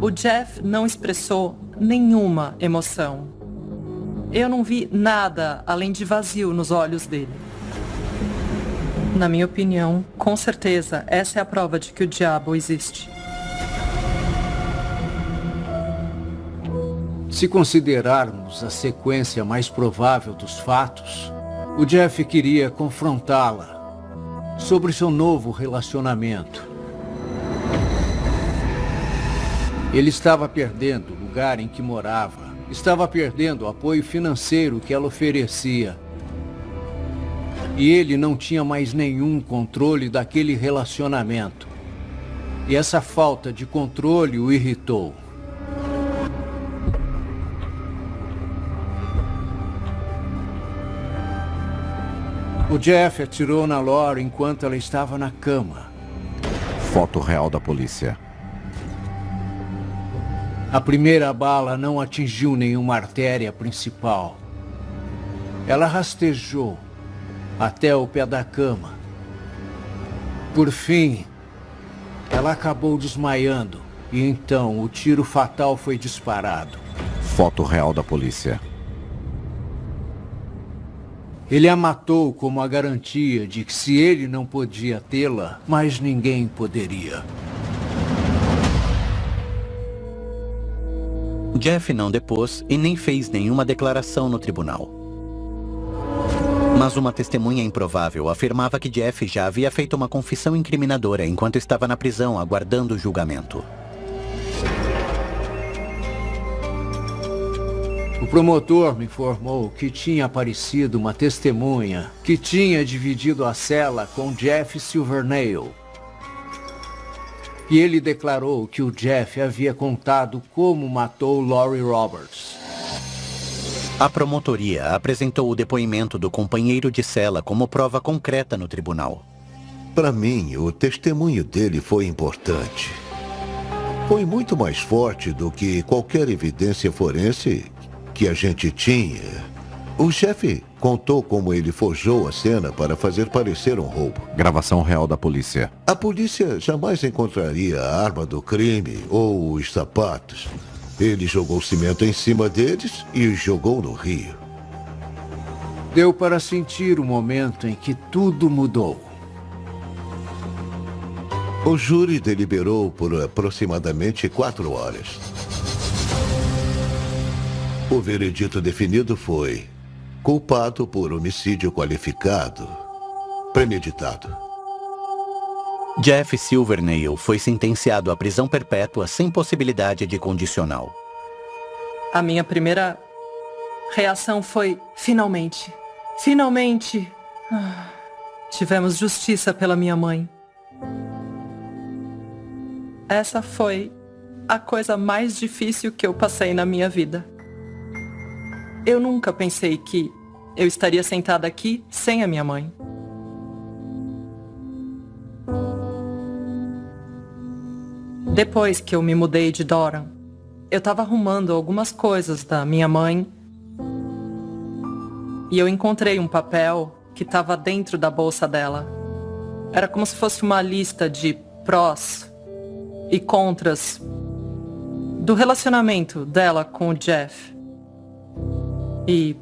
O Jeff não expressou nenhuma emoção. Eu não vi nada além de vazio nos olhos dele. Na minha opinião, com certeza, essa é a prova de que o diabo existe. Se considerarmos a sequência mais provável dos fatos, o Jeff queria confrontá-la sobre seu novo relacionamento. Ele estava perdendo o lugar em que morava, estava perdendo o apoio financeiro que ela oferecia. E ele não tinha mais nenhum controle daquele relacionamento. E essa falta de controle o irritou. O Jeff atirou na Lori enquanto ela estava na cama. Foto real da polícia. A primeira bala não atingiu nenhuma artéria principal. Ela rastejou até o pé da cama. Por fim, ela acabou desmaiando e então o tiro fatal foi disparado. Foto real da polícia. Ele a matou como a garantia de que se ele não podia tê-la, mais ninguém poderia. Jeff não depôs e nem fez nenhuma declaração no tribunal. Mas uma testemunha improvável afirmava que Jeff já havia feito uma confissão incriminadora enquanto estava na prisão aguardando o julgamento. O promotor me informou que tinha aparecido uma testemunha que tinha dividido a cela com Jeff Silvernail. E ele declarou que o Jeff havia contado como matou Lori Roberts. A promotoria apresentou o depoimento do companheiro de cela como prova concreta no tribunal. Para mim, o testemunho dele foi importante. Foi muito mais forte do que qualquer evidência forense que a gente tinha. O chefe contou como ele forjou a cena para fazer parecer um roubo. Gravação real da polícia. A polícia jamais encontraria a arma do crime ou os sapatos. Ele jogou cimento em cima deles e os jogou no rio. Deu para sentir o momento em que tudo mudou. O júri deliberou por aproximadamente 4 horas. O veredito definido foi culpado por homicídio qualificado, premeditado. Jeff Silvernail foi sentenciado à prisão perpétua sem possibilidade de condicional. A minha primeira reação foi: finalmente. Finalmente. Tivemos justiça pela minha mãe. Essa foi a coisa mais difícil que eu passei na minha vida. Eu nunca pensei que eu estaria sentada aqui sem a minha mãe. Depois que eu me mudei de Doran, eu estava arrumando algumas coisas da minha mãe e eu encontrei um papel que estava dentro da bolsa dela. Era como se fosse uma lista de prós e contras do relacionamento dela com o Jeff. E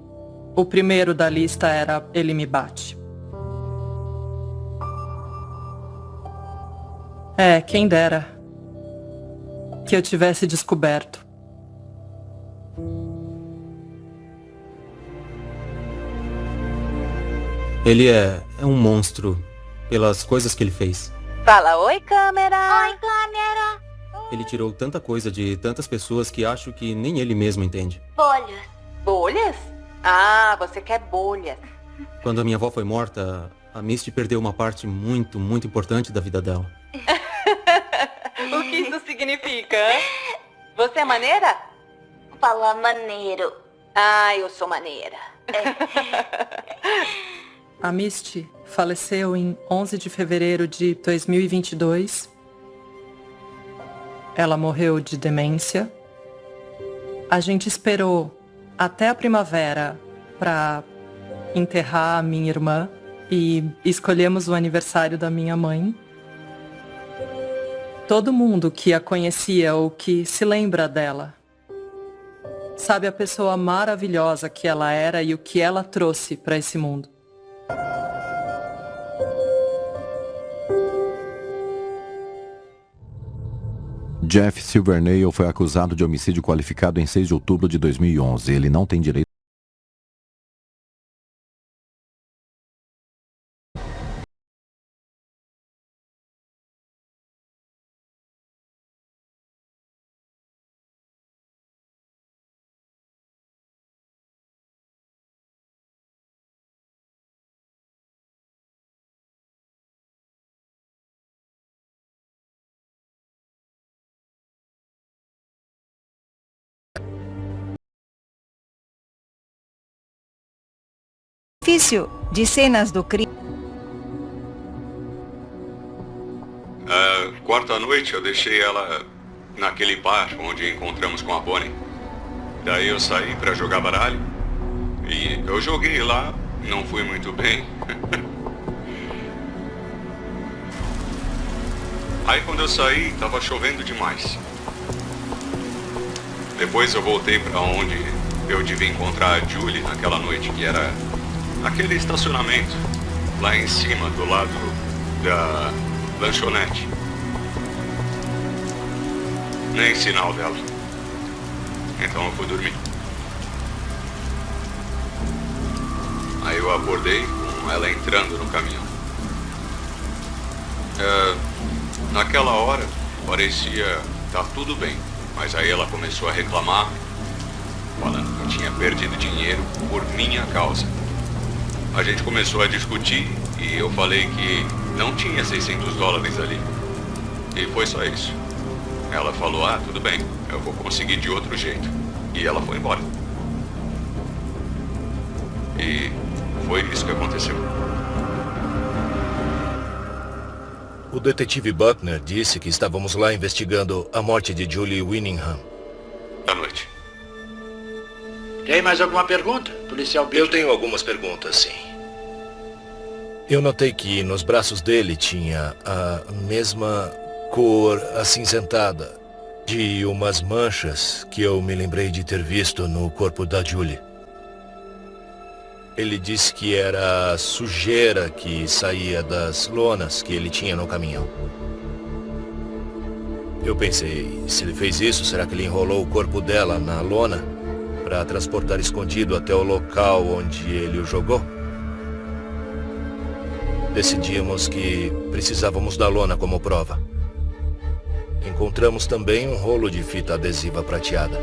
o primeiro da lista era: ele me bate. Quem dera que eu tivesse descoberto. Ele é um monstro pelas coisas que ele fez. Fala oi, câmera! Oi, câmera! Ele tirou tanta coisa de tantas pessoas que acho que nem ele mesmo entende. Bolhas. Bolhas? Ah, você quer bolhas. Quando a minha avó foi morta, a Misty perdeu uma parte muito, muito importante da vida dela. O que isso significa? Você é maneira? Fala maneiro. Ah, eu sou maneira. A Misty faleceu em 11 de fevereiro de 2022. Ela morreu de demência. A gente esperou até a primavera para enterrar a minha irmã e escolhemos o aniversário da minha mãe. Todo mundo que a conhecia ou que se lembra dela sabe a pessoa maravilhosa que ela era e o que ela trouxe para esse mundo. Jeff Silvernail foi acusado de homicídio qualificado em 6 de outubro de 2011. Ele não tem direito. Difícil de cenas do crime. Quarta noite eu deixei ela naquele bar onde encontramos com a Bonnie. Daí eu saí pra jogar baralho e eu joguei lá, não fui muito bem. Aí quando eu saí, tava chovendo demais. Depois eu voltei pra onde eu devia encontrar a Julie naquela noite, que era aquele estacionamento lá em cima, do lado da lanchonete. Nem sinal dela. Então eu fui dormir. Aí eu acordei com ela entrando no caminhão. Naquela hora parecia tá tudo bem, mas aí ela começou a reclamar, falando que tinha perdido dinheiro por minha causa. A gente começou a discutir e eu falei que não tinha $600 ali. E foi só isso. Ela falou: tudo bem, eu vou conseguir de outro jeito. E ela foi embora. E foi isso que aconteceu. O detetive Buckner disse que estávamos lá investigando a morte de Julie Winningham. Boa noite. Tem mais alguma pergunta, policial Bill? Eu tenho algumas perguntas, sim. Eu notei que nos braços dele tinha a mesma cor acinzentada de umas manchas que eu me lembrei de ter visto no corpo da Julie. Ele disse que era sujeira que saía das lonas que ele tinha no caminhão. Eu pensei, se ele fez isso, será que ele enrolou o corpo dela na lona para transportar escondido até o local onde ele o jogou? Decidimos que precisávamos da lona como prova. Encontramos também um rolo de fita adesiva prateada.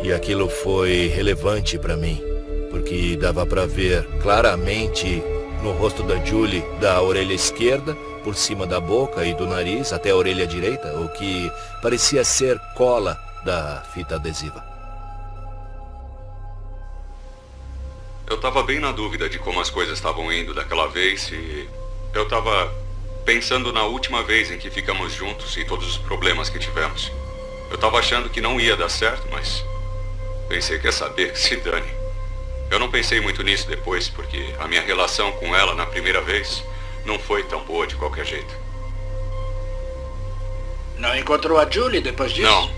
E aquilo foi relevante para mim, porque dava para ver claramente no rosto da Julie, da orelha esquerda, por cima da boca e do nariz até a orelha direita, o que parecia ser cola da fita adesiva. Eu estava bem na dúvida de como as coisas estavam indo daquela vez e eu estava pensando na última vez em que ficamos juntos e todos os problemas que tivemos. Eu estava achando que não ia dar certo, mas pensei, quer saber, se dane. Eu não pensei muito nisso depois, porque a minha relação com ela na primeira vez não foi tão boa de qualquer jeito. Não encontrou a Julie depois disso? Não